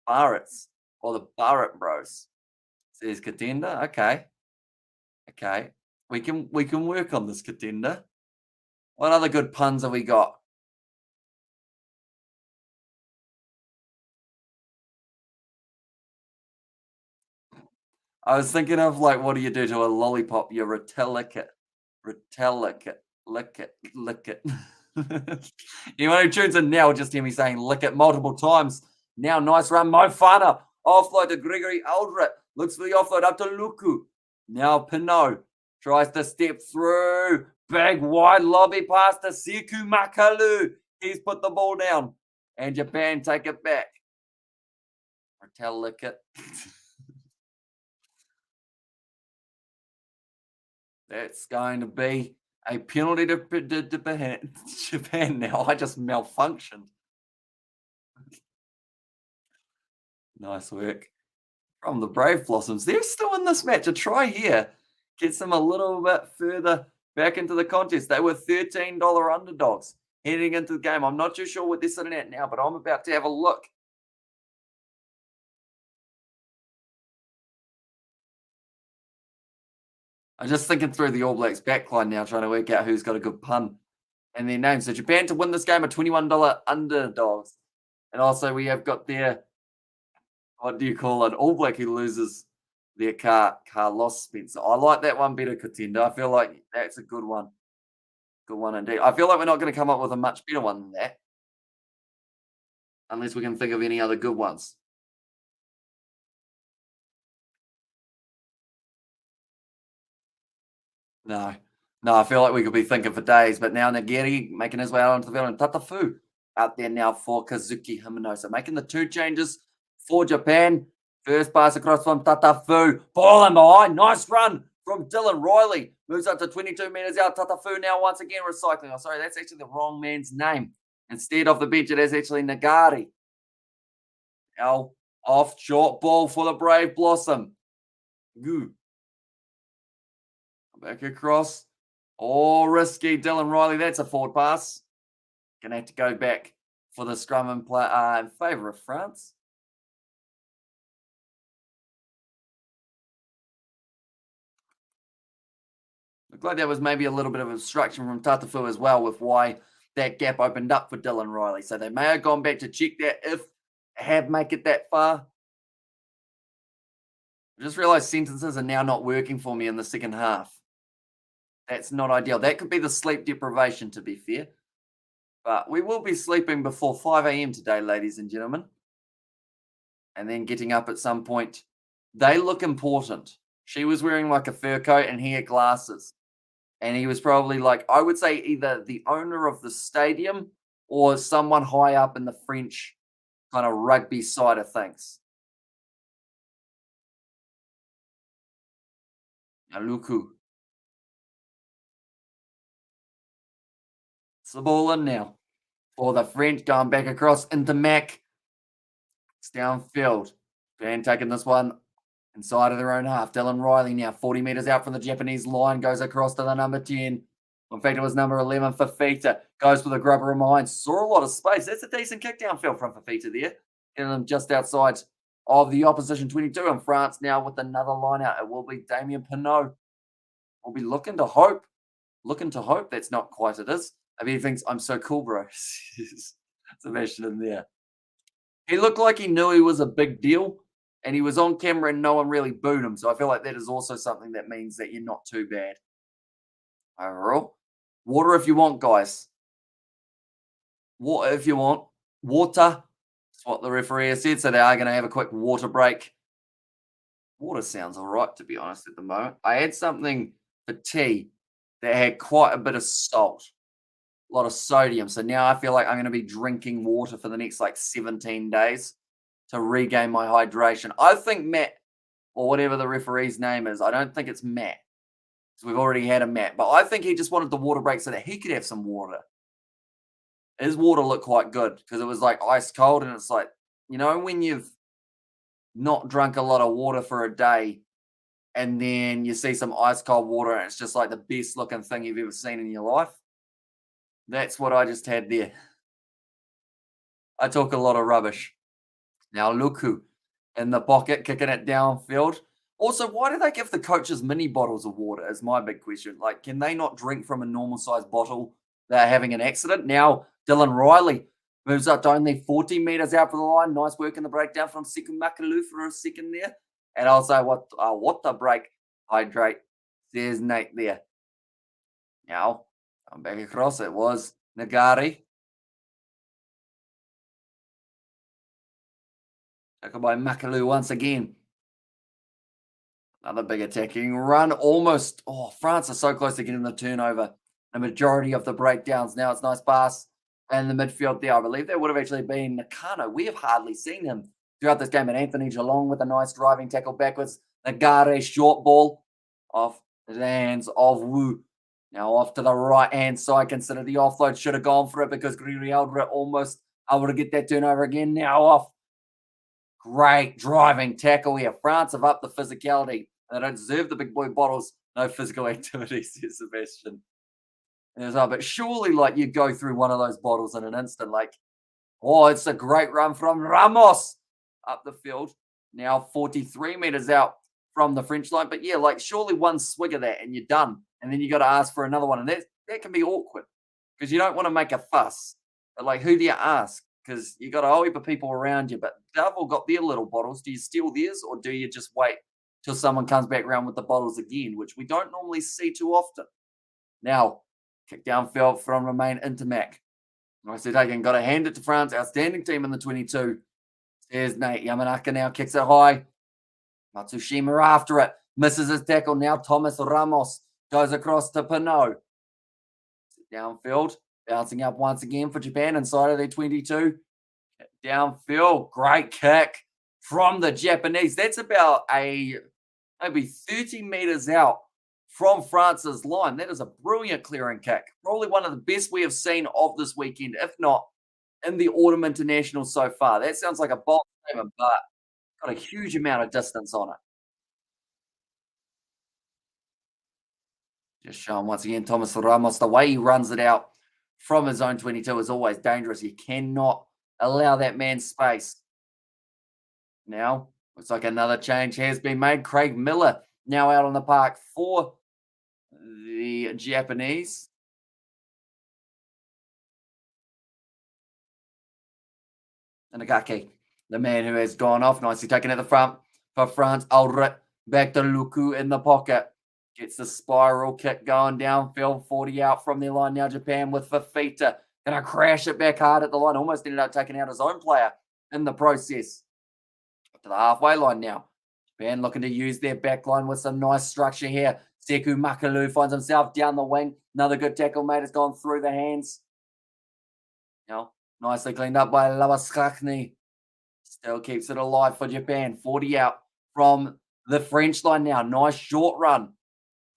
Barretts or the Barrett Bros, says Contender. Okay. We can work on this, Contender. What other good puns have we got? I was thinking of like, what do you do to a lollipop? You retelic it, retelic it, lick it, lick it. Anyone who tunes in now will just hear me saying lick it multiple times. Now, nice run, Mofana. Offload to Gregory Aldrit. Looks for the offload up to Luku. Now Pinot tries to step through. Big wide lobby pass to Siku Makalu. He's put the ball down. And Japan take it back. Retelic it. That's going to be a penalty to Japan now. I just malfunctioned. Nice work from the Brave Blossoms. They're still in this match. A try here gets them a little bit further back into the contest. They were $13 underdogs heading into the game. I'm not too sure what they're sitting at now, but I'm about to have a look. I'm just thinking through the All Blacks backline now, trying to work out who's got a good pun and their name. So Japan to win this game are $21 underdogs. And also we have got their, what do you call it, All Black who loses their car, Carlos Spencer. I like that one better, Contender. I feel like that's a good one. Good one indeed. I feel like we're not going to come up with a much better one than that. Unless we can think of any other good ones. No. No, I feel like we could be thinking for days, but now Nageri making his way out onto the field and Tatafu out there now for Kazuki Himanosa, making the two changes for Japan. First pass across from Tatafu, ball in behind, nice run from Dylan Riley. Moves up to 22 meters out. Tatafu now once again recycling. Oh, sorry, that's actually the wrong man's name. Instead of the bench, it is actually Nagari. Now off short ball for the Brave Blossom. Goo. Back across. Oh, risky. Dylan Riley. That's a forward pass. Gonna have to go back for the scrum and play in favour of France. Looked like there was maybe a little bit of obstruction from Tatafu as well with why that gap opened up for Dylan Riley. So they may have gone back to check that if they have make it that far. I just realised sentences are now not working for me in the second half. That's not ideal. That could be the sleep deprivation, to be fair. But we will be sleeping before 5 a.m. today, ladies and gentlemen. And then getting up at some point. They look important. She was wearing like a fur coat and he had glasses. And he was probably like, I would say either the owner of the stadium or someone high up in the French kind of rugby side of things. Aluku. It's the ball in now. For the French going back across into Mac. It's downfield. Japan taking this one inside of their own half. Dylan Riley now 40 meters out from the Japanese line. Goes across to the number 10. In fact, it was number 11, Fafita. Goes for the grubber in behind. Saw a lot of space. That's a decent kick downfield from Fafita there. Getting them just outside of the opposition 22. And France now with another line out. It will be Damien Pinot. We'll be looking to hope. Looking to hope that's not quite it is. I mean, he thinks, I'm so cool, bro. Sebastian there. He looked like he knew he was a big deal, and he was on camera and no one really booed him. So I feel like that is also something that means that you're not too bad. Overall, water if you want, guys. Water if you want. Water. That's what the referee has said. So they are going to have a quick water break. Water sounds all right, to be honest, at the moment. I had something for tea that had quite a bit of salt. A lot of sodium. So now I feel like I'm going to be drinking water for the next like 17 days to regain my hydration. I think Matt, or whatever the referee's name is, I don't think it's Matt because we've already had a Matt, but I think he just wanted the water break so that he could have some water. His water looked quite good because it was like ice cold and it's like, you know, when you've not drunk a lot of water for a day and then you see some ice cold water and it's just like the best looking thing you've ever seen in your life. That's what I just had there. I talk a lot of rubbish. Now Luku in the pocket, kicking it downfield. Also, why do they give the coaches mini bottles of water is my big question. Like, can they not drink from a normal sized bottle? They're having an accident. Now Dylan Riley moves up to only 40 meters out from the line. Nice work in the breakdown from Seku Makalu for a second there. And also, what the break? Hydrate, says Nate there. Now, I'm back across. It was Nagari. Tackled by Makalu once again. Another big attacking run. Almost. Oh, France are so close to getting the turnover. The majority of the breakdowns. Now it's nice pass. And the midfield there, I believe that would have actually been Nakano. We have hardly seen him throughout this game. And Anthony Geelong with a nice driving tackle backwards. Nagare short ball off the hands of Wu. Now off to the right-hand side. Consider the offload. Should have gone for it because Grialdra almost able to get that turnover again. Now off. Great driving tackle here. France have upped the physicality. They don't deserve the big boy bottles. No physical activity, says Sebastian. But surely, like, you go through one of those bottles in an instant. Like, oh, it's a great run from Ramos up the field. Now 43 meters out from the French line. But yeah, like, surely one swig of that and you're done. And then you got to ask for another one. And that can be awkward because you don't want to make a fuss. But, like, who do you ask? Because you got a whole heap of people around you. But they've all got their little bottles. Do you steal theirs or do you just wait till someone comes back around with the bottles again, which we don't normally see too often? Now, kick downfield from Romain Intermac. Nicely taken. Got to hand it to France. Outstanding team in the 22. There's Nate. Yamanaka now kicks it high. Matsushima after it. Misses his tackle. Now Thomas Ramos goes across to Pinot. Downfield. Bouncing up once again for Japan inside of their 22. Downfield. Great kick from the Japanese. That's about maybe 30 meters out from France's line. That is a brilliant clearing kick. Probably one of the best we have seen of this weekend, if not in the Autumn International so far. That sounds like a bold statement, but got a huge amount of distance on it. Just showing once again, Thomas Ramos, the way he runs it out from his own 22 is always dangerous. You cannot allow that man space. Now, looks like another change has been made. Craig Miller now out on the park for the Japanese. Nagake, the man who has gone off, nicely taken at the front for France. Ulrich back to Luku in the pocket. Gets the spiral kick going downfield, 40 out from their line. Now Japan with Fafita. Gonna crash it back hard at the line. Almost ended up taking out his own player in the process. Up to the halfway line now. Japan looking to use their back line with some nice structure here. Seku Makalu finds himself down the wing. Another good tackle, mate, has gone through the hands. Now, nicely cleaned up by Labaskakni. Still keeps it alive for Japan. 40 out from the French line now. Nice short run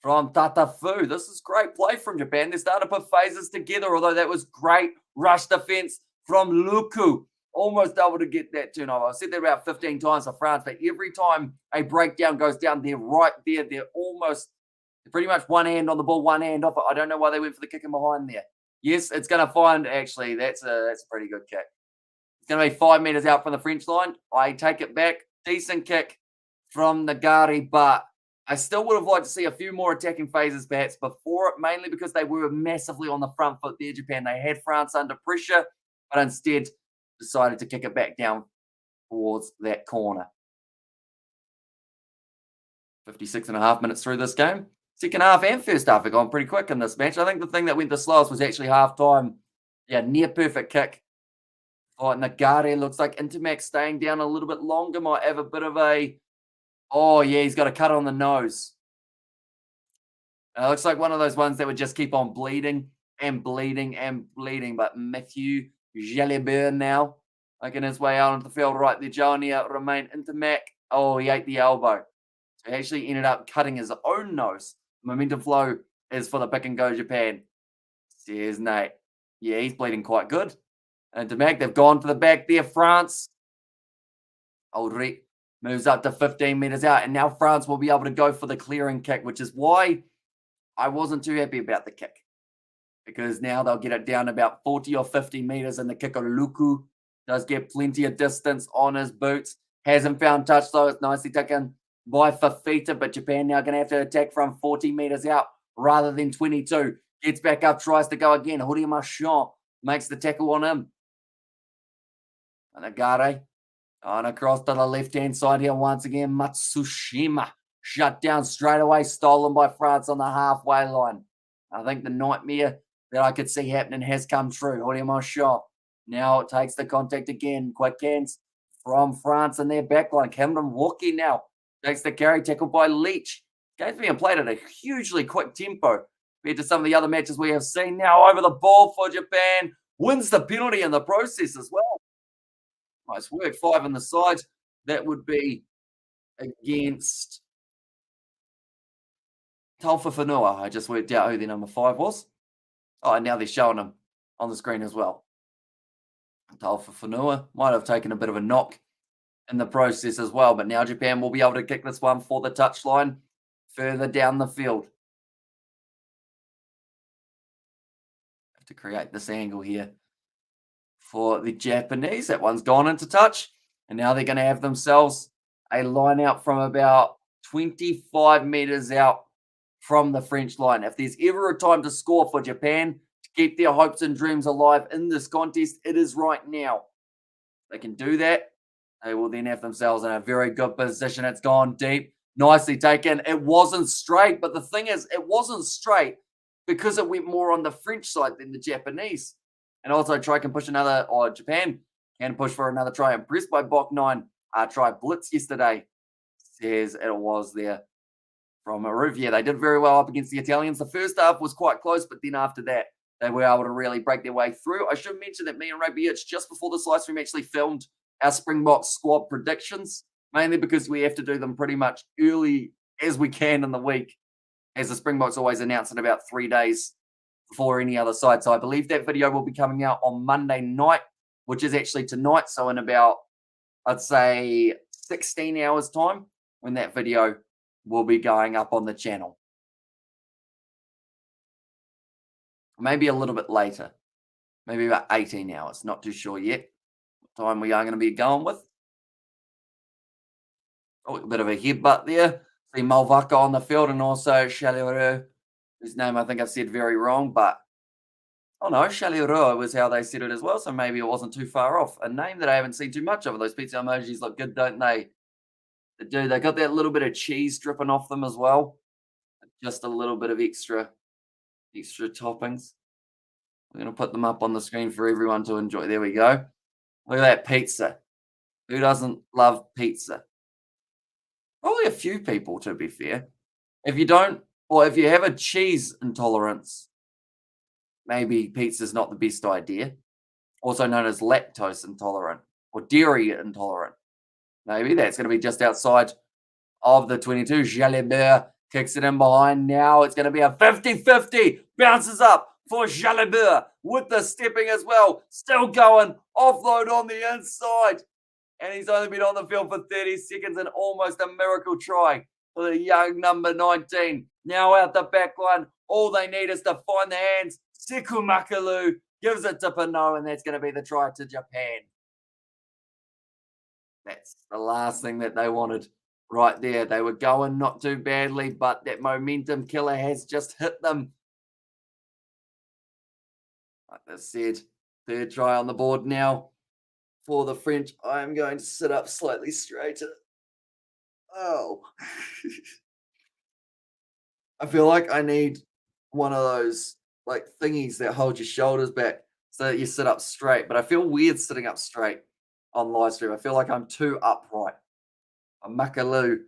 from Tatafu. This is great play from Japan. They're starting to put phases together, although that was great rush defense from Luku. Almost able to get that turnover. I've said that about 15 times for France, but every time a breakdown goes down, they're right there. They're pretty much one hand on the ball, one hand off it. I don't know why they went for the kick in behind there. Yes, it's going to find, actually, that's a pretty good kick. It's going to be 5 meters out from the French line. I take it back. Decent kick from Nagari, but I still would have liked to see a few more attacking phases perhaps before it, mainly because they were massively on the front foot there, Japan. They had France under pressure, but instead decided to kick it back down towards that corner. 56 and a half minutes through this game. Second half and first half have gone pretty quick in this match. I think the thing that went the slowest was actually half-time. Yeah, near perfect kick. Oh, Nagare looks like Intermac staying down a little bit longer. Might have a bit of a... Oh, yeah, he's got a cut on the nose. It looks like one of those ones that would just keep on bleeding and bleeding and bleeding. But Matthew Jalibert now making his way out onto the field right there. Jonia Romain Intermac. Oh, he ate the elbow. So he actually ended up cutting his own nose. Momentum flow is for the pick and go Japan. Says Nate. Yeah, he's bleeding quite good. And Intermac, they've gone to the back there. France. Ulrich moves up to 15 meters out. And now France will be able to go for the clearing kick, which is why I wasn't too happy about the kick. Because now they'll get it down about 40 or 50 meters. And the kicker, Luku, does get plenty of distance on his boots. Hasn't found touch, though. It's nicely taken by Fafita. But Japan now going to have to attack from 40 meters out rather than 22. Gets back up, tries to go again. Horia Marchand makes the tackle on him. And Nagare On across to the left-hand side here once again. Matsushima shut down straight away, stolen by France on the halfway line. I think the nightmare that I could see happening has come true. Horima shot. Now it takes the contact again. Quick hands from France in their backline. Cameron Wookie now takes the carry, tackled by Leach. Game's being played at a hugely quick tempo compared to some of the other matches we have seen. Now over the ball for Japan. Wins the penalty in the process as well. Nice work. 5 on the side. That would be against Talfa Fanua. I just worked out who their number 5 was. Oh, and now they're showing him on the screen as well. Talfa Fanua might have taken a bit of a knock in the process as well, but now Japan will be able to kick this one for the touchline further down the field. Have to create this angle here for the Japanese. That one's gone into touch, and now they're going to have themselves a line out from about 25 meters out from the French line. If there's ever a time to score for Japan to keep their hopes and dreams alive in this contest, it is right now. They can do that. They will then have themselves in a very good position. It's gone deep. Nicely taken. It wasn't straight, but the thing is, it wasn't straight because it went more on the French side than the Japanese. And also try can push another, or Japan can push for another try. Impressed by Bok 9. Try blitz yesterday. Says it was there from Aruf. Yeah, they did very well up against the Italians. The first half was quite close, but then after that, they were able to really break their way through. I should mention that me and Rugby Itch, just before this live stream, actually filmed our Springbok squad predictions, mainly because we have to do them pretty much early as we can in the week, as the Springboks always announce in about 3 days before any other side. So I believe that video will be coming out on Monday night, which is actually tonight. So in about, I'd say, 16 hours time, when that video will be going up on the channel. Maybe a little bit later, maybe about 18 hours, not too sure yet what time we are going to be going with. Oh, a bit of a headbutt there. See Malvaka on the field, and also Chaliru, whose name I think I've said very wrong, but oh no, Chaliru was how they said it as well, so maybe it wasn't too far off. A name that I haven't seen too much of. Those pizza emojis look good, don't they? They do. They got that little bit of cheese dripping off them as well. Just a little bit of extra toppings. We're going to put them up on the screen for everyone to enjoy. There we go. Look at that pizza. Who doesn't love pizza? Probably a few people, to be fair. If you don't, or if you have a cheese intolerance, maybe pizza's not the best idea. Also known as lactose intolerant or dairy intolerant. Maybe that's going to be just outside of the 22. Jalibert kicks it in behind. Now it's going to be a 50-50. Bounces up for Jalibert with the stepping as well. Still going. Offload on the inside. And he's only been on the field for 30 seconds and almost a miracle try for the young number 19. Now out the back line. All they need is to find the hands. Sekou Makalu gives it to Pano, and that's going to be the try to Japan. That's the last thing that they wanted right there. They were going not too badly, but that momentum killer has just hit them. Like I said, third try on the board now for the French. I'm going to sit up slightly straighter. Oh. I feel like I need one of those like thingies that hold your shoulders back so that you sit up straight. But I feel weird sitting up straight on live stream. I feel like I'm too upright. Makalu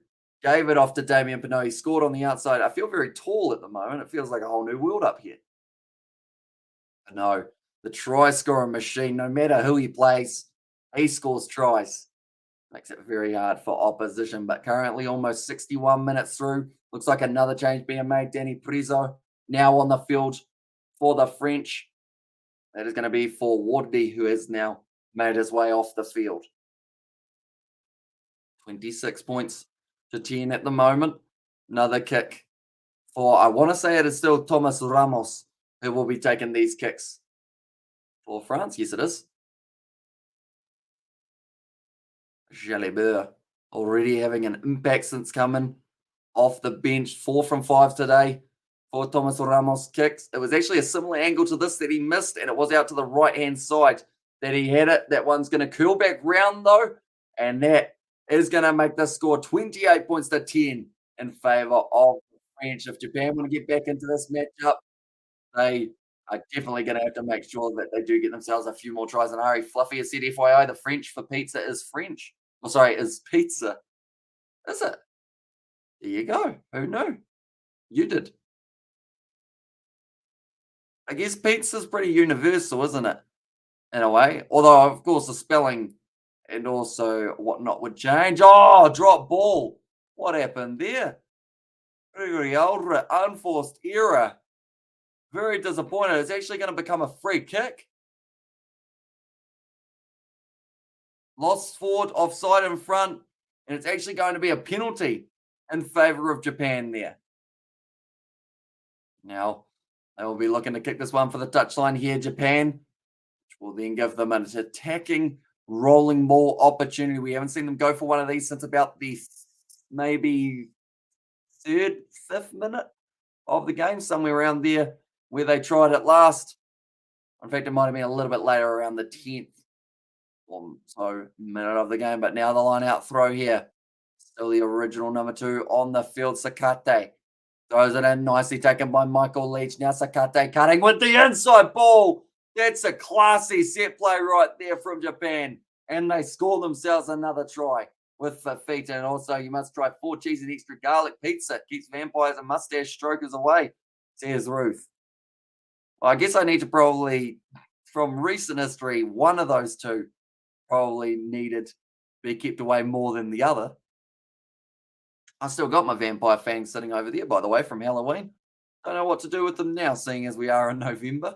gave it off to Damien Pinot. He scored on the outside. I feel very tall at the moment. It feels like a whole new world up here. No, the try scoring machine, no matter who he plays, he scores tries. Makes it very hard for opposition. But currently almost 61 minutes through. Looks like another change being made. Danny Prizo now on the field for the French. That is going to be for Wardley, who has now made his way off the field. 26 points to 10 at the moment. Another kick for, I want to say it is still Thomas Ramos who will be taking these kicks for France. Yes, it is. Jalibert already having an impact since coming off the bench. 4 from 5 today for Thomas Ramos kicks. It was actually a similar angle to this that he missed, and it was out to the right-hand side that he had it. That one's going to curl back round, though, And that is going to make the score 28 points to 10 in favor of the French. If Japan want to get back into this matchup, they are definitely going to have to make sure that they do get themselves a few more tries. And Ari Fluffy has said, FYI, the French for pizza is French. Oh, sorry, is pizza. Is it? There you go. Who knew? You did. I guess pizza's pretty universal, isn't it? In a way. Although, of course, the spelling and also whatnot would change. Oh, drop ball. What happened there? Gregory Aldra, unforced error. Very disappointed. It's actually going to become a free kick. Lost forward, offside in front, and it's actually going to be a penalty in favour of Japan there. Now, they will be looking to kick this one for the touchline here, Japan, which will then give them an attacking, rolling ball opportunity. We haven't seen them go for one of these since about the maybe third, fifth minute of the game, somewhere around there where they tried it last. In fact, it might have been a little bit later, around the 10th or so minute of the game. But now the line out throw here. Still the original number 2 on the field, Sakate. Throws it in, nicely taken by Michael Leach. Now Sakate cutting with the inside ball. That's a classy set play right there from Japan. And they score themselves another try with Fafita. And also, you must try 4 cheese and extra garlic pizza. Keeps vampires and mustache strokers away, says Ruth. Well, I guess I need to probably, from recent history, one of those two probably needed to be kept away more than the other. I still got my vampire fangs sitting over there, by the way, from Halloween. Don't know what to do with them now, seeing as we are in November.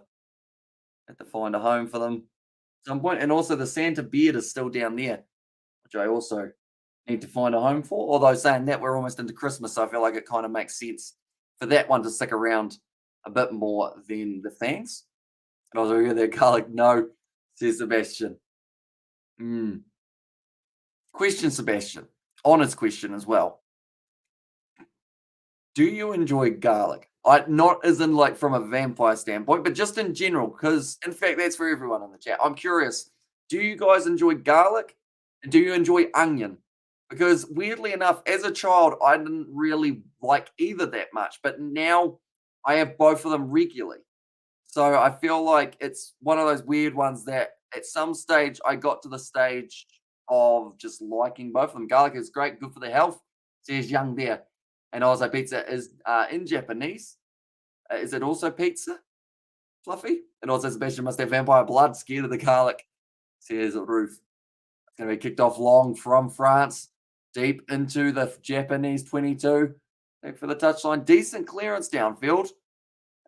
Have to find a home for them at some point. And also the Santa beard is still down there, which I also need to find a home for. Although saying that, we're almost into Christmas, so I feel like it kind of makes sense for that one to stick around a bit more than the fangs. And also hear that garlic, no, says Sebastian. Question, Sebastian. Honest question as well. Do you enjoy garlic? Not as in like from a vampire standpoint, but just in general, because in fact, that's for everyone in the chat. I'm curious, do you guys enjoy garlic? And do you enjoy onion? Because weirdly enough, as a child, I didn't really like either that much, but now I have both of them regularly. So I feel like it's one of those weird ones that at some stage I got to the stage of just liking both of them. Garlic is great, good for the health, says Young there. And also pizza is in Japanese. Is it also pizza, Fluffy? And also Sebastian must have vampire blood, scared of the garlic, says Ruth. It's going to be kicked off long from France, deep into the Japanese 22. Back for the touchline. Decent clearance downfield.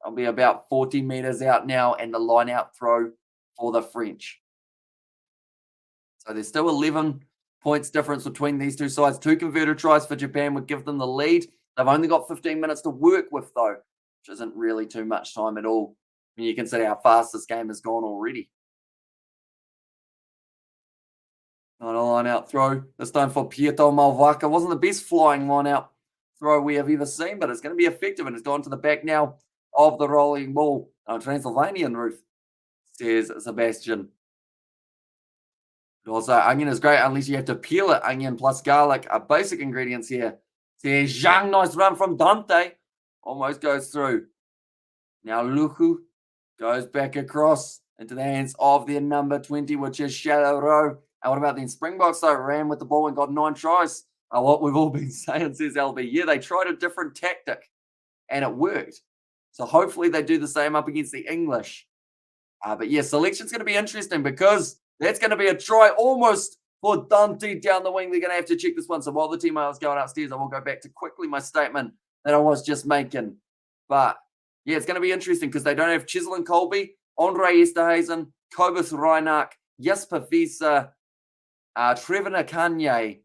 I'll be about 40 meters out now, and the line out throw for the French. So there's still 11 points difference between these two sides. 2 converted tries for Japan would give them the lead. They've only got 15 minutes to work with, though, which isn't really too much time at all. I mean, you can see how fast this game has gone already. Not a line out throw. This time for Pietro Malvaca. Wasn't the best flying line out throw we have ever seen, but it's going to be effective, and it's gone to the back now of the rolling ball. Transylvanian Ruth, says Sebastian. Also, onion is great unless you have to peel it. Onion plus garlic are basic ingredients here. Says Zhang, nice run from Dante. Almost goes through. Now Luku goes back across into the hands of their number 20, which is Shallow Row. And what about the Springboks, though? Ran with the ball and got 9 tries. What we've all been saying, says LB. Yeah, they tried a different tactic, and it worked. So hopefully they do the same up against the English. But yeah, selection's going to be interesting because that's going to be a try almost for Dante down the wing. They're going to have to check this one. So while the team is going upstairs, I will go back to quickly my statement that I was just making. But yeah, it's going to be interesting because they don't have Chisel and Colby, Andre Esterhazen, Kobus Reinach, Jesper Visa, Trevor Nakanye,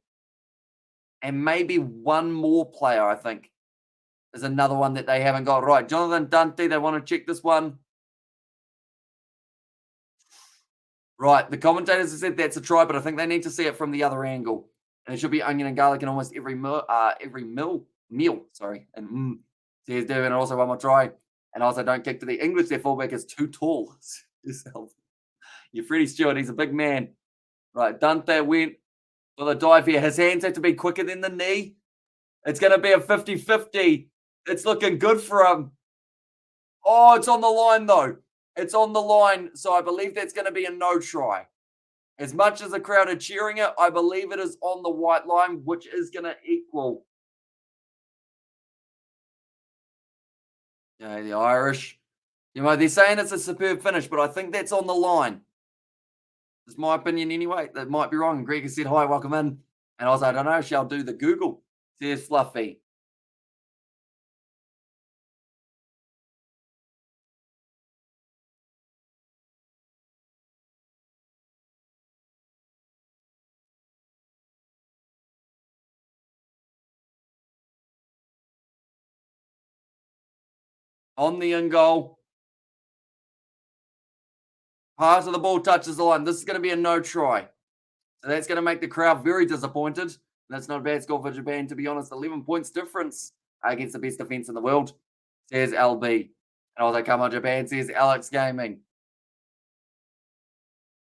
and maybe one more player, I think, is another one that they haven't got right. Jonathan Dante, they want to check this one. Right, the commentators have said that's a try, but I think they need to see it from the other angle. And it should be onion and garlic in almost every meal. Sorry. And says Devin, and also one more try. And also don't kick to the English. Their fullback is too tall. Yourself. You're Freddie Stewart. He's a big man. Right, Dante went. for the dive here. His hands have to be quicker than the knee. It's going to be a 50-50. It's looking good for him. Oh, it's on the line, though. It's on the line. So I believe that's going to be a no try. As much as the crowd are cheering it, I believe it is on the white line, which is going to equal. Yeah, the Irish. They're saying it's a superb finish, but I think that's on the line. It's my opinion anyway. That might be wrong. Greg has said, hi, welcome in. And I was like, I don't know, shall do the Google. Says Fluffy. On the in goal. Pass of the ball touches the line. This is going to be a no try. So that's going to make the crowd very disappointed. That's not a bad score for Japan, to be honest. 11 points difference against the best defense in the world, says LB. And I was like, come on, Japan, says Alex Gaming.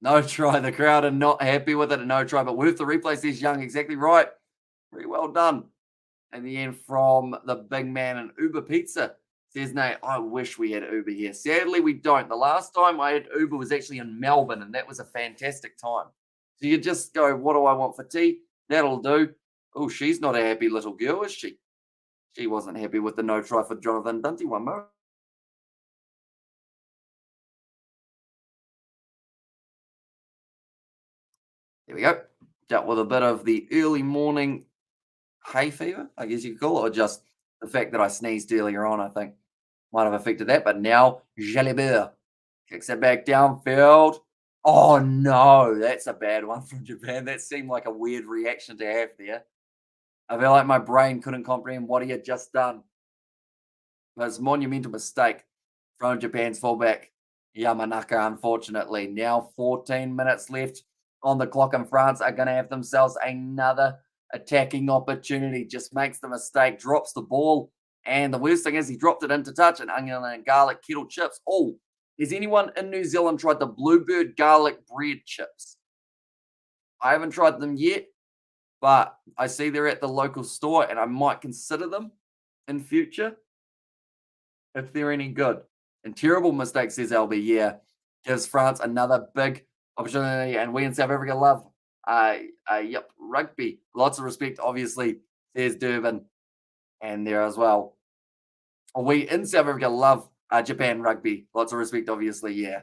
No try. The crowd are not happy with it. A no try, but worth the replay, says Young. Exactly right. Very well done. In the end, from the big man in Uber Pizza, says Nate, I wish we had Uber here. Sadly, we don't. The last time I had Uber was actually in Melbourne, and that was a fantastic time. So you just go, what do I want for tea? That'll do. Oh, she's not a happy little girl, is she? She wasn't happy with the no try for Jonathan Dunty one more. There we go. Dealt with a bit of the early morning hay fever, I guess you could call it, or just the fact that I sneezed earlier on, I think, might have affected that. But now, Jalibert kicks it back downfield. Oh, no, that's a bad one from Japan. That seemed like a weird reaction to have there. I feel like my brain couldn't comprehend what he had just done. But it's a monumental mistake from Japan's fullback, Yamanaka, unfortunately. Now 14 minutes left on the clock, and France are going to have themselves another attacking opportunity. Just makes the mistake, drops the ball, and the worst thing is he dropped it into touch and onion and garlic kettle chips. Oh, has anyone in New Zealand tried the Bluebird garlic bread chips? I haven't tried them yet, but I see they're at the local store and I might consider them in future if they're any good. And terrible mistake, says LB. Yeah, gives France another big opportunity. And we in South Africa love, yep, rugby. Lots of respect, obviously, says Durban. And there as well. We in South Africa love Japan rugby. Lots of respect, obviously, yeah.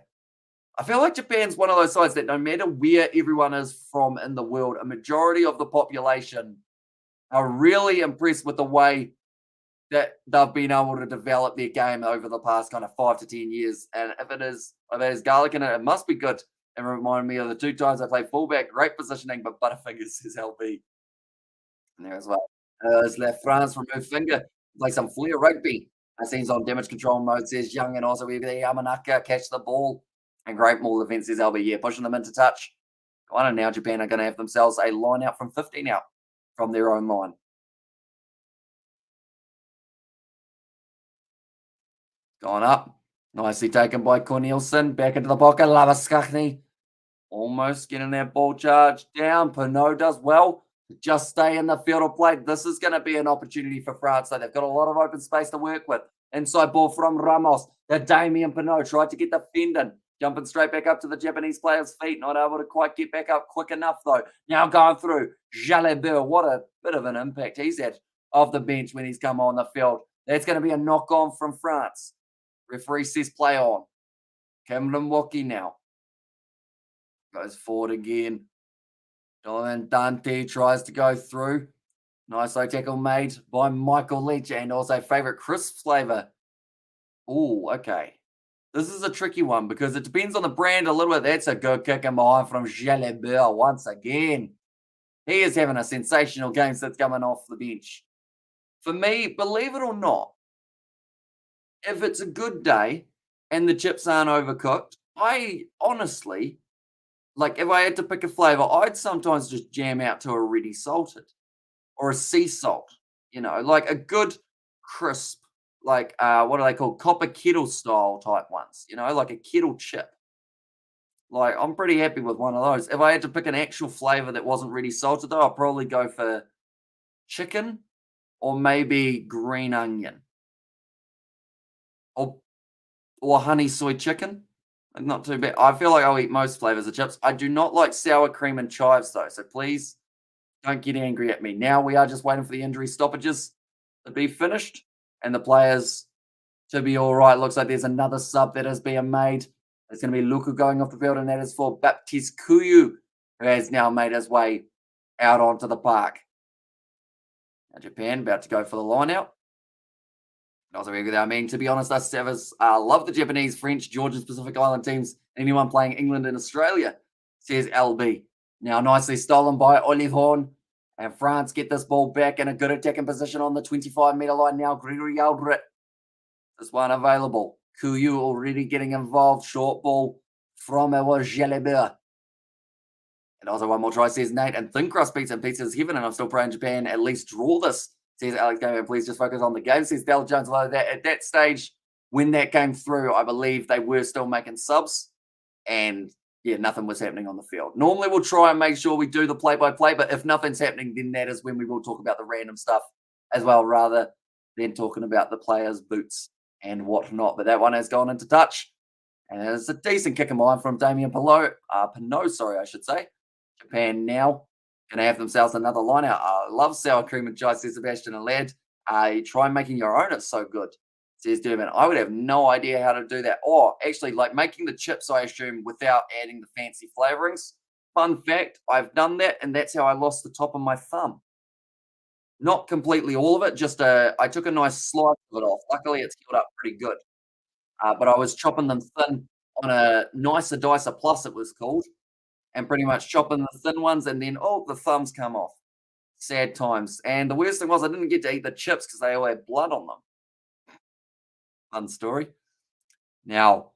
I feel like Japan's one of those sides that no matter where everyone is from in the world, a majority of the population are really impressed with the way that they've been able to develop their game over the past kind of 5 to 10 years. And if it is garlic in it, it must be good. And remind me of the 2 times I played fullback, great positioning, but Butterfingers says LB in there as well. It's left France, remove finger, play some flair rugby. I seen on damage control mode, says Young, and also we the Yamanaka catch the ball. And great ball defense, says LB. Yeah, pushing them into touch. Go on, and now Japan are going to have themselves a line out from 15 out from their own line. Gone up. Nicely taken by Cornelison. Back into the pocket. Lavaskachny. Almost getting that ball charge down. Pinot does well to just stay in the field of play. This is going to be an opportunity for France. So they've got a lot of open space to work with. Inside ball from Ramos. The Damien Pinot tried to get the Fendon. Jumping straight back up to the Japanese player's feet. Not able to quite get back up quick enough, though. Now going through. Jalibert. What a bit of an impact he's had off the bench when he's come on the field. That's going to be a knock on from France. Referee says play on. Cameron Waki now. Goes forward again. Jonathan Dante tries to go through. Nice low tackle made by Michael Leach and also favourite crisp flavour. Oh, okay. This is a tricky one because it depends on the brand a little bit. That's a good kick in behind from Jalibert once again. He is having a sensational game since coming off the bench. For me, believe it or not, if it's a good day and the chips aren't overcooked, I honestly, like if I had to pick a flavor, I'd sometimes just jam out to a ready salted or a sea salt, like a good crisp, like what are they called? Copper kettle style type ones, like a kettle chip. Like, I'm pretty happy with one of those. If I had to pick an actual flavor that wasn't really salted, though, I'll probably go for chicken or maybe green onion or honey soy chicken. Like, not too bad. I feel like I'll eat most flavors of chips. I do not like sour cream and chives though, so please don't get angry at me. Now we are just waiting for the injury stoppages to be finished and the players to be all right. Looks like there's another sub that is being made. It's going to be Luku going off the field, and that is for Baptiste Kuyu, who has now made his way out onto the park. Now Japan about to go for the line out. I mean, to be honest, us Severs love the Japanese, French, Georgian, Pacific Island teams. Anyone playing England and Australia, says LB. Now, nicely stolen by Olive Horn. And France get this ball back in a good attacking position on the 25-meter line now. Gregory Aldrit. This one available. Kuyu already getting involved. Short ball from our Jalibert. And also one more try, says Nate. And Thin Crust beats and pizza is heaven. And I'm still praying Japan at least draw this, says Alex Gamer. Please just focus on the game, says Dale Jones. At that stage, when that came through, I believe they were still making subs. And yeah, nothing was happening on the field. Normally, we'll try and make sure we do the play-by-play. But if nothing's happening, then that is when we will talk about the random stuff as well, rather than talking about the players' boots and whatnot. But that one has gone into touch. And it's a decent kick in mind from Damien Pinot, I should say. Japan now going to have themselves another line out. I love sour cream and chives, says Sebastian and Ladd. Try making your own. It's so good, says Durban. I would have no idea how to do that. Or actually, like making the chips, I assume, without adding the fancy flavorings. Fun fact, I've done that, and that's how I lost the top of my thumb. Not completely all of it, just I took a nice slice of it off. Luckily, it's healed up pretty good. But I was chopping them thin on a Nicer Dicer Plus, it was called, and pretty much chopping the thin ones, and then, oh, the thumbs come off. Sad times. And the worst thing was I didn't get to eat the chips because they all had blood on them. Fun story. Now,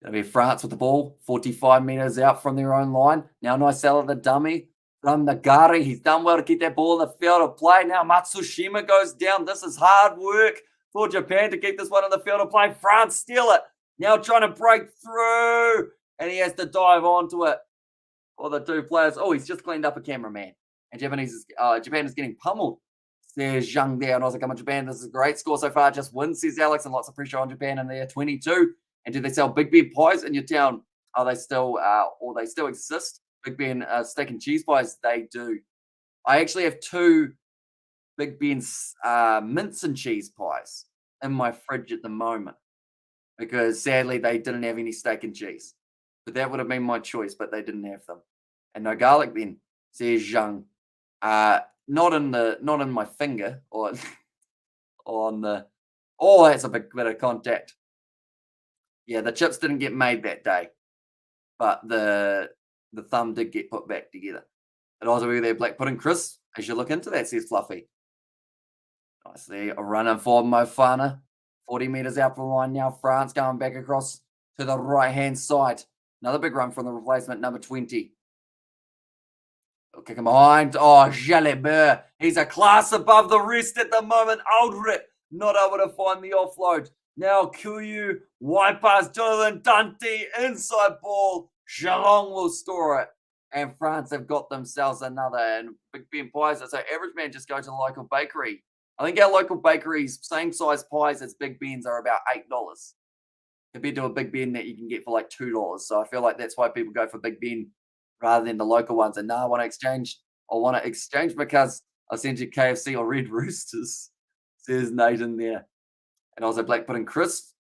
going to be France with the ball, 45 meters out from their own line. Now, nice sell of the dummy from Nagari. He's done well to get that ball in the field of play. Now, Matsushima goes down. This is hard work for Japan to keep this one in the field of play. France steal it. Now trying to break through. And he has to dive onto it for the two players. Oh, he's just cleaned up a cameraman. And Japan is getting pummeled. There's Zhang there. And I was like, come on, Japan. This is a great score so far. Just win, says Alex. And lots of pressure on Japan. And they're 22. And do they sell Big Ben pies in your town? Are they still, or they still exist? Big Ben steak and cheese pies? They do. I actually have 2 Big Ben's mince and cheese pies in my fridge at the moment because sadly they didn't have any steak and cheese. But that would have been my choice, but they didn't have them. And no garlic then, says Zhang. Not in my finger or on the. Oh, that's a big bit of contact. Yeah, the chips didn't get made that day, but the thumb did get put back together. And also with their black pudding crisp, as you look into that, says Fluffy. Nicely a running for Mofana. 40 meters out from the line now. France going back across to the right-hand side. Another big run from the replacement, number 20. They'll kick him behind. Oh, Jalibert. He's a class above the rest at the moment. Aldrit not able to find the offload. Now Kuyu, wide pass, Jonathan Dante, inside ball. Geelong will store it. And France have got themselves another. And Big Ben pies. So average man just go to the local bakery. I think our local bakeries, same size pies as Big Ben's, are about $8 compared to a Big Ben that you can get for like $2. So I feel like that's why people go for Big Ben rather than the local ones. And now I want to exchange because I'll send you KFC or Red Roosters, says Nathan there. And also black pudding crisp.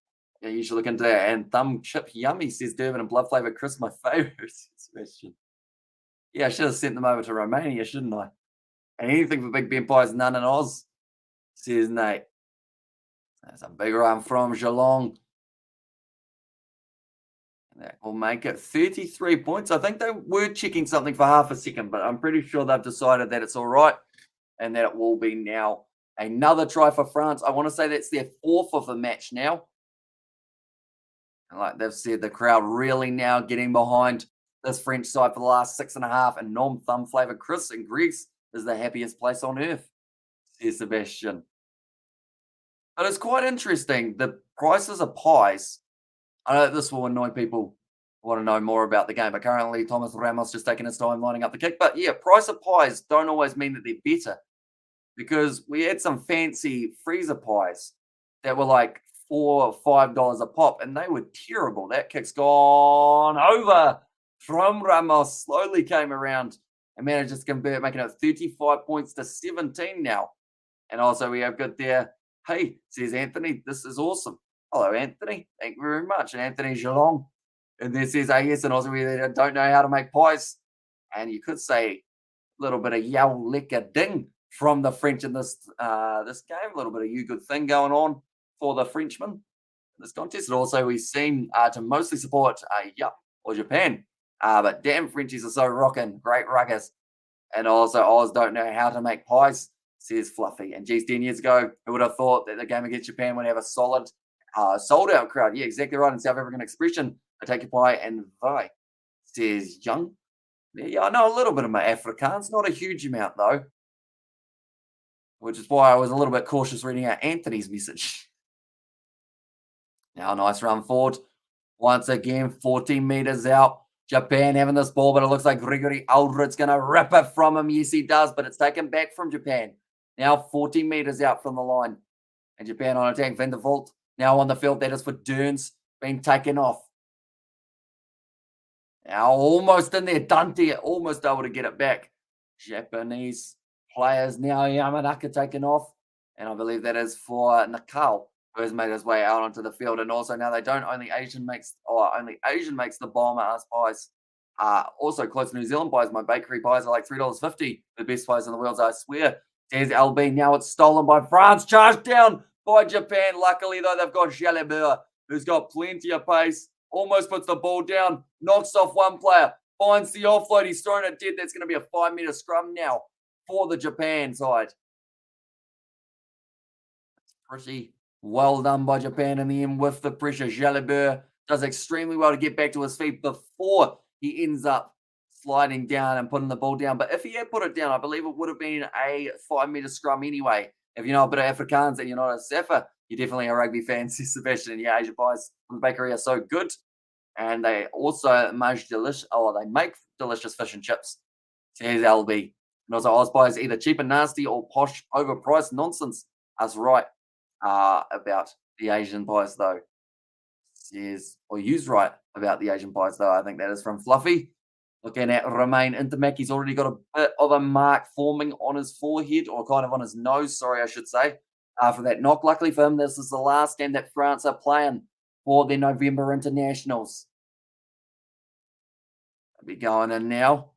Yeah, you should look into that. And thumb chip yummy, says Durban, and blood flavour crisp, my favourite, Sebastian. Yeah, I should have sent them over to Romania, shouldn't I? And anything for Big Ben pies, none in Oz, says Nate. That's a big run from Geelong. And that will make it 33 points. I think they were checking something for half a second, but I'm pretty sure they've decided that it's all right and that it will be now another try for France. I want to say that's their 4th of the match now. And like they've said, the crowd really now getting behind this French side for the last 6.5. And Nom Thumb Flavor Chris in Greece is the happiest place on earth, says Sebastian. But it's quite interesting. The prices of pies, I know this will annoy people want to know more about the game. But currently, Thomas Ramos just taking his time lining up the kick. But yeah, price of pies don't always mean that they're better because we had some fancy freezer pies that were like $4 or $5 a pop, and they were terrible. That kick's gone over from Ramos. Slowly came around and managed to convert, making it 35 points to 17 now. And also we have got there, hey, says Anthony, this is awesome. Hello, Anthony. Thank you very much. And Anthony Geelong. And then says, yes, and also we don't know how to make pies. And you could say a little bit of yow lekker ding from the French in this game. A little bit of you good thing going on for the Frenchmen in this contest. And also we seem to mostly support or Japan. But damn, Frenchies are so rocking. Great ruggers. And also Oz don't know how to make pies, says Fluffy. And geez, 10 years ago, who would have thought that the game against Japan would have a solid sold-out crowd? Yeah, exactly right. In South African expression, I take a pie and vi, says Young. Yeah, I know a little bit of my Afrikaans, not a huge amount though, which is why I was a little bit cautious reading out Anthony's message. Now, nice run forward. Once again, 14 meters out. Japan having this ball, but it looks like Gregory Aldred's going to rip it from him. Yes, he does, but it's taken back from Japan. Now 14 meters out from the line. And Japan on attack. Van der Vault now on the field. That is for Derns. Being taken off. Now almost in there. Dante almost able to get it back. Japanese players now. Yamanaka taken off. And I believe that is for Nakal, who has made his way out onto the field. And also now they don't, only Asian makes the bomber ass pies. Also close to New Zealand pies. My bakery pies are like $3.50. The best pies in the world, I swear. There's LB. Now it's stolen by France. Charged down by Japan. Luckily, though, they've got Jalabert, who's got plenty of pace. Almost puts the ball down. Knocks off one player. Finds the offload. He's thrown it dead. That's going to be a 5-meter scrum now for the Japan side. Pretty well done by Japan in the end with the pressure. Jalabert does extremely well to get back to his feet before he ends up sliding down and putting the ball down. But if he had put it down, I believe it would have been a 5-meter scrum anyway. If you know a bit of Afrikaans and you're not a Safa, you're definitely a rugby fan, says Sebastian. Yeah, Asia pies from the bakery are so good. And they also make delicious fish and chips, says LB. And also Oz pies either cheap and nasty or posh overpriced nonsense. That's right. About the Asian pies, though. Says, or use right about the Asian pies, though. I think that is from Fluffy. Looking at Romain Intermac, he's already got a bit of a mark forming on his forehead, or kind of on his nose, sorry, I should say, for that knock. Luckily for him, this is the last game that France are playing for their November internationals. They'll be going in now.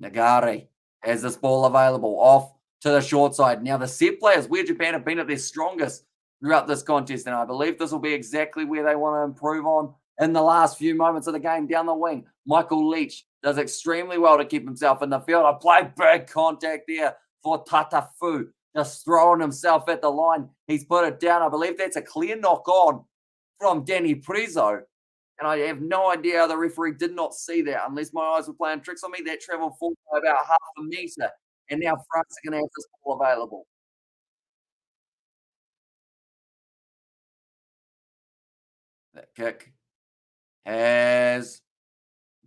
Nagare has this ball available off to the short side. Now, the set players, where Japan have been at their strongest throughout this contest, and I believe this will be exactly where they want to improve on in the last few moments of the game. Down the wing, Michael Leach does extremely well to keep himself in the field. I play big contact there for Tatafu, just throwing himself at the line. He's put it down. I believe that's a clear knock on from Danny Prezzo. And I have no idea how the referee did not see that, unless my eyes were playing tricks on me. That travelled forward by about half a metre. And now France are going to have this ball available. That kick has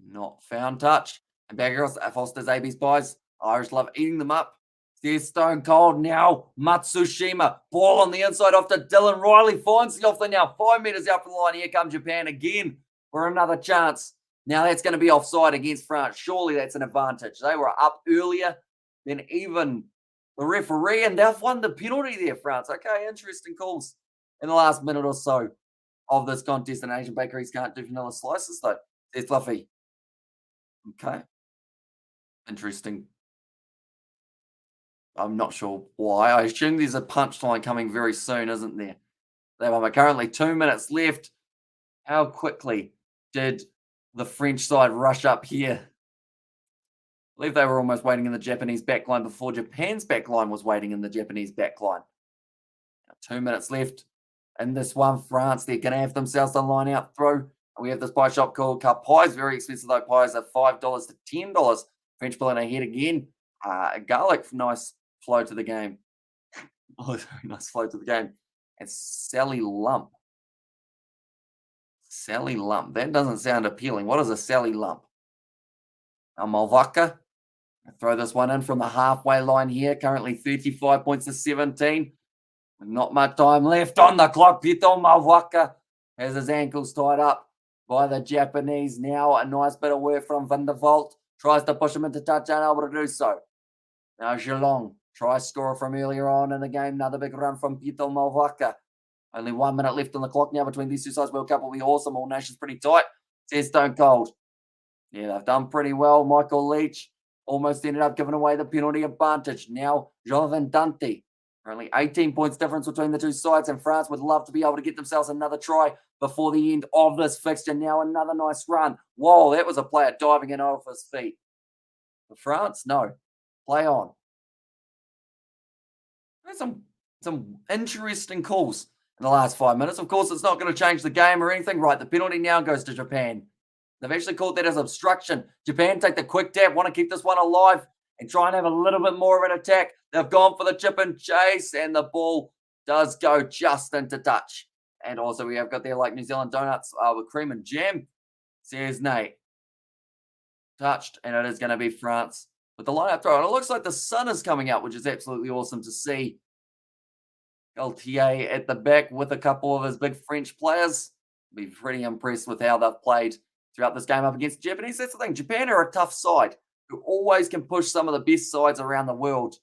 not found touch. And back across Foster's AB's pies. Irish love eating them up. There's Stone Cold now. Matsushima. Ball on the inside off to Dylan Riley. Finds the offload now. 5 metres out from the line. Here comes Japan again for another chance. Now that's going to be offside against France. Surely that's an advantage. They were up earlier than even the referee, and they've won the penalty there, France. Okay, interesting calls in the last minute or so of this contest, and Asian bakeries can't do vanilla slices, though. There's Fluffy. Okay. Interesting. I'm not sure why. I assume there's a punchline coming very soon, isn't there? There are currently 2 minutes left. How quickly did the French side rush up here? I believe they were almost waiting in the Japanese backline before Japan's backline was waiting in the Japanese backline. Now, 2 minutes left in this one. France, they're going to have themselves a line out through. We have this pie shop called Cup Pies. Very expensive, though. Pies are $5 to $10. French pulling ahead again. Garlic, nice flow to the game. Oh, very nice flow to the game. And Sally Lump Sally Lump. That doesn't sound appealing. What is a Sally Lump? A Malvaka. Throw this one in from the halfway line here. Currently 35 points to 17. Not much time left on the clock. Pito Malvaka has his ankles tied up by the Japanese. Now a nice bit of work from Van der Vault. Tries to push him into touch, unable to do so. Now Geelong tries score from earlier on in the game. Another big run from Pito Malvaka. Only 1 minute left on the clock now between these two sides. World Cup will be awesome. All nations pretty tight. Says Stone Cold. Yeah, they've done pretty well. Michael Leach almost ended up giving away the penalty advantage. Now Jonathan Dante. Only 18 points difference between the two sides, and France would love to be able to get themselves another try before the end of this fixture. Now another nice run. Whoa, that was a player diving in off his feet. For France, no. Play on. There's some interesting calls in the last 5 minutes. Of course, it's not going to change the game or anything. Right, the penalty now goes to Japan. They've actually called that as obstruction. Japan take the quick tap, want to keep this one alive and try and have a little bit more of an attack. They've gone for the chip and chase, and the ball does go just into touch. And also we have got there like New Zealand donuts with cream and jam. Says Nate. Touched, and it is going to be France with the line-up throw. And it looks like the sun is coming out, which is absolutely awesome to see. Gaultier at the back with a couple of his big French players. Be pretty impressed with how they've played throughout this game up against the Japanese. That's the thing. Japan are a tough side who always can push some of the best sides around the world.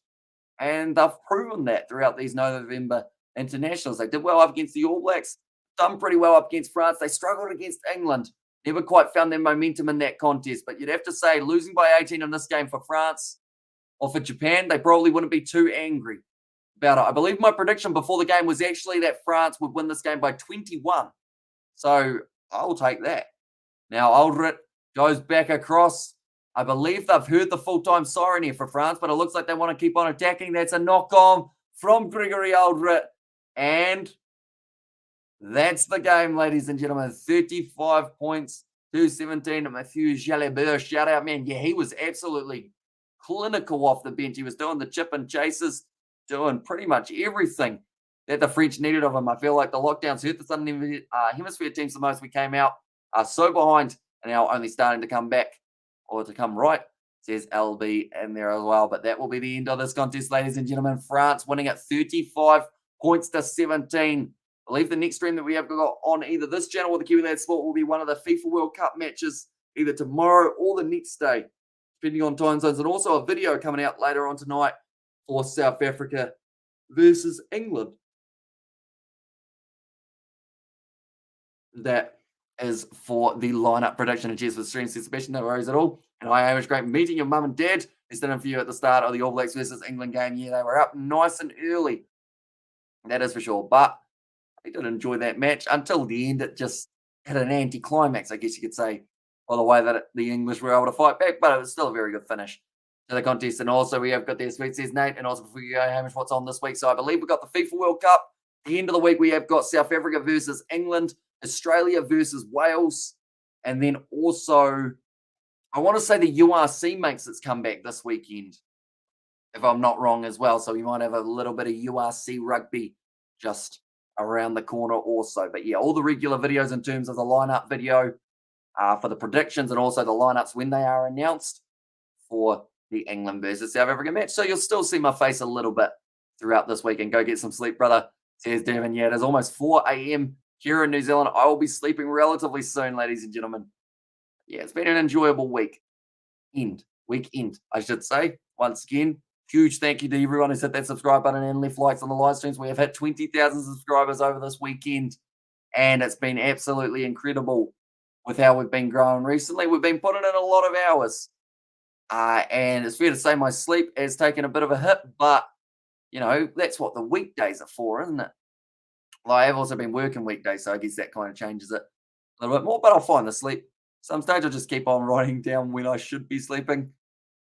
And they've proven that throughout these November internationals. They did well up against the All Blacks, done pretty well up against France. They struggled against England. Never quite found their momentum in that contest. But you'd have to say losing by 18 in this game for France or for Japan, they probably wouldn't be too angry about it. I believe my prediction before the game was actually that France would win this game by 21. So I'll take that. Now Aldrit goes back across. I believe they've heard the full-time siren here for France, but it looks like they want to keep on attacking. That's a knock-on from Gregory Aldrit. And that's the game, ladies and gentlemen. 35 points to 17. Mathieu Jalabert, shout out, man. Yeah, he was absolutely clinical off the bench. He was doing the chip and chases, doing pretty much everything that the French needed of him. I feel like the lockdowns hurt the Southern Hemisphere teams the most. We came out so behind and now only starting to come back or to come right, says LB in there as well. But that will be the end of this contest, ladies and gentlemen. France winning at 35 points to 17. I believe the next stream that we have got on either this channel or the Kiwi Lad Sport will be one of the FIFA World Cup matches either tomorrow or the next day, depending on time zones. And also a video coming out later on tonight for South Africa versus England. That is for the lineup prediction. And cheers for the stream, Sebastian. No worries at all. And hi, it was great meeting your mum and dad. They stood in for you at the start of the All Blacks versus England game. Yeah, they were up nice and early. That is for sure. But I did enjoy that match until the end. It just had an anti-climax, I guess you could say, by the way that the English were able to fight back. But it was still a very good finish to the contest. And also we have got there, Sweet says Nate. And also before you go, Hamish, what's on this week? So I believe we've got the FIFA World Cup. At the end of the week, we have got South Africa versus England, Australia versus Wales, and then also, I want to say the URC makes its comeback this weekend, if I'm not wrong as well. So we might have a little bit of URC rugby just around the corner also. But yeah, all the regular videos in terms of the lineup video for the predictions and also the lineups when they are announced for the England versus South Africa match. So you'll still see my face a little bit throughout this week. And go get some sleep, brother, says Devin. Yeah, it is almost 4 a.m. here in New Zealand. I will be sleeping relatively soon, ladies and gentlemen. Yeah, it's been an enjoyable weekend, I should say. Once again, huge thank you to everyone who's hit that subscribe button and left likes on the live streams. We have hit 20,000 subscribers over this weekend, and it's been absolutely incredible with how we've been growing recently. We've been putting in a lot of hours, and it's fair to say my sleep has taken a bit of a hit, but, you know, that's what the weekdays are for, isn't it? Well, I have also been working weekdays, so I guess that kind of changes it a little bit more, but I'll find the sleep. Some stage I'll just keep on writing down when I should be sleeping,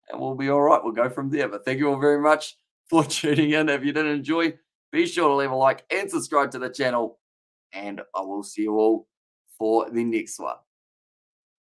and we'll be all right. We'll go from there. But thank you all very much for tuning in. If you did enjoy, be sure to leave a like and subscribe to the channel, and I will see you all for the next one.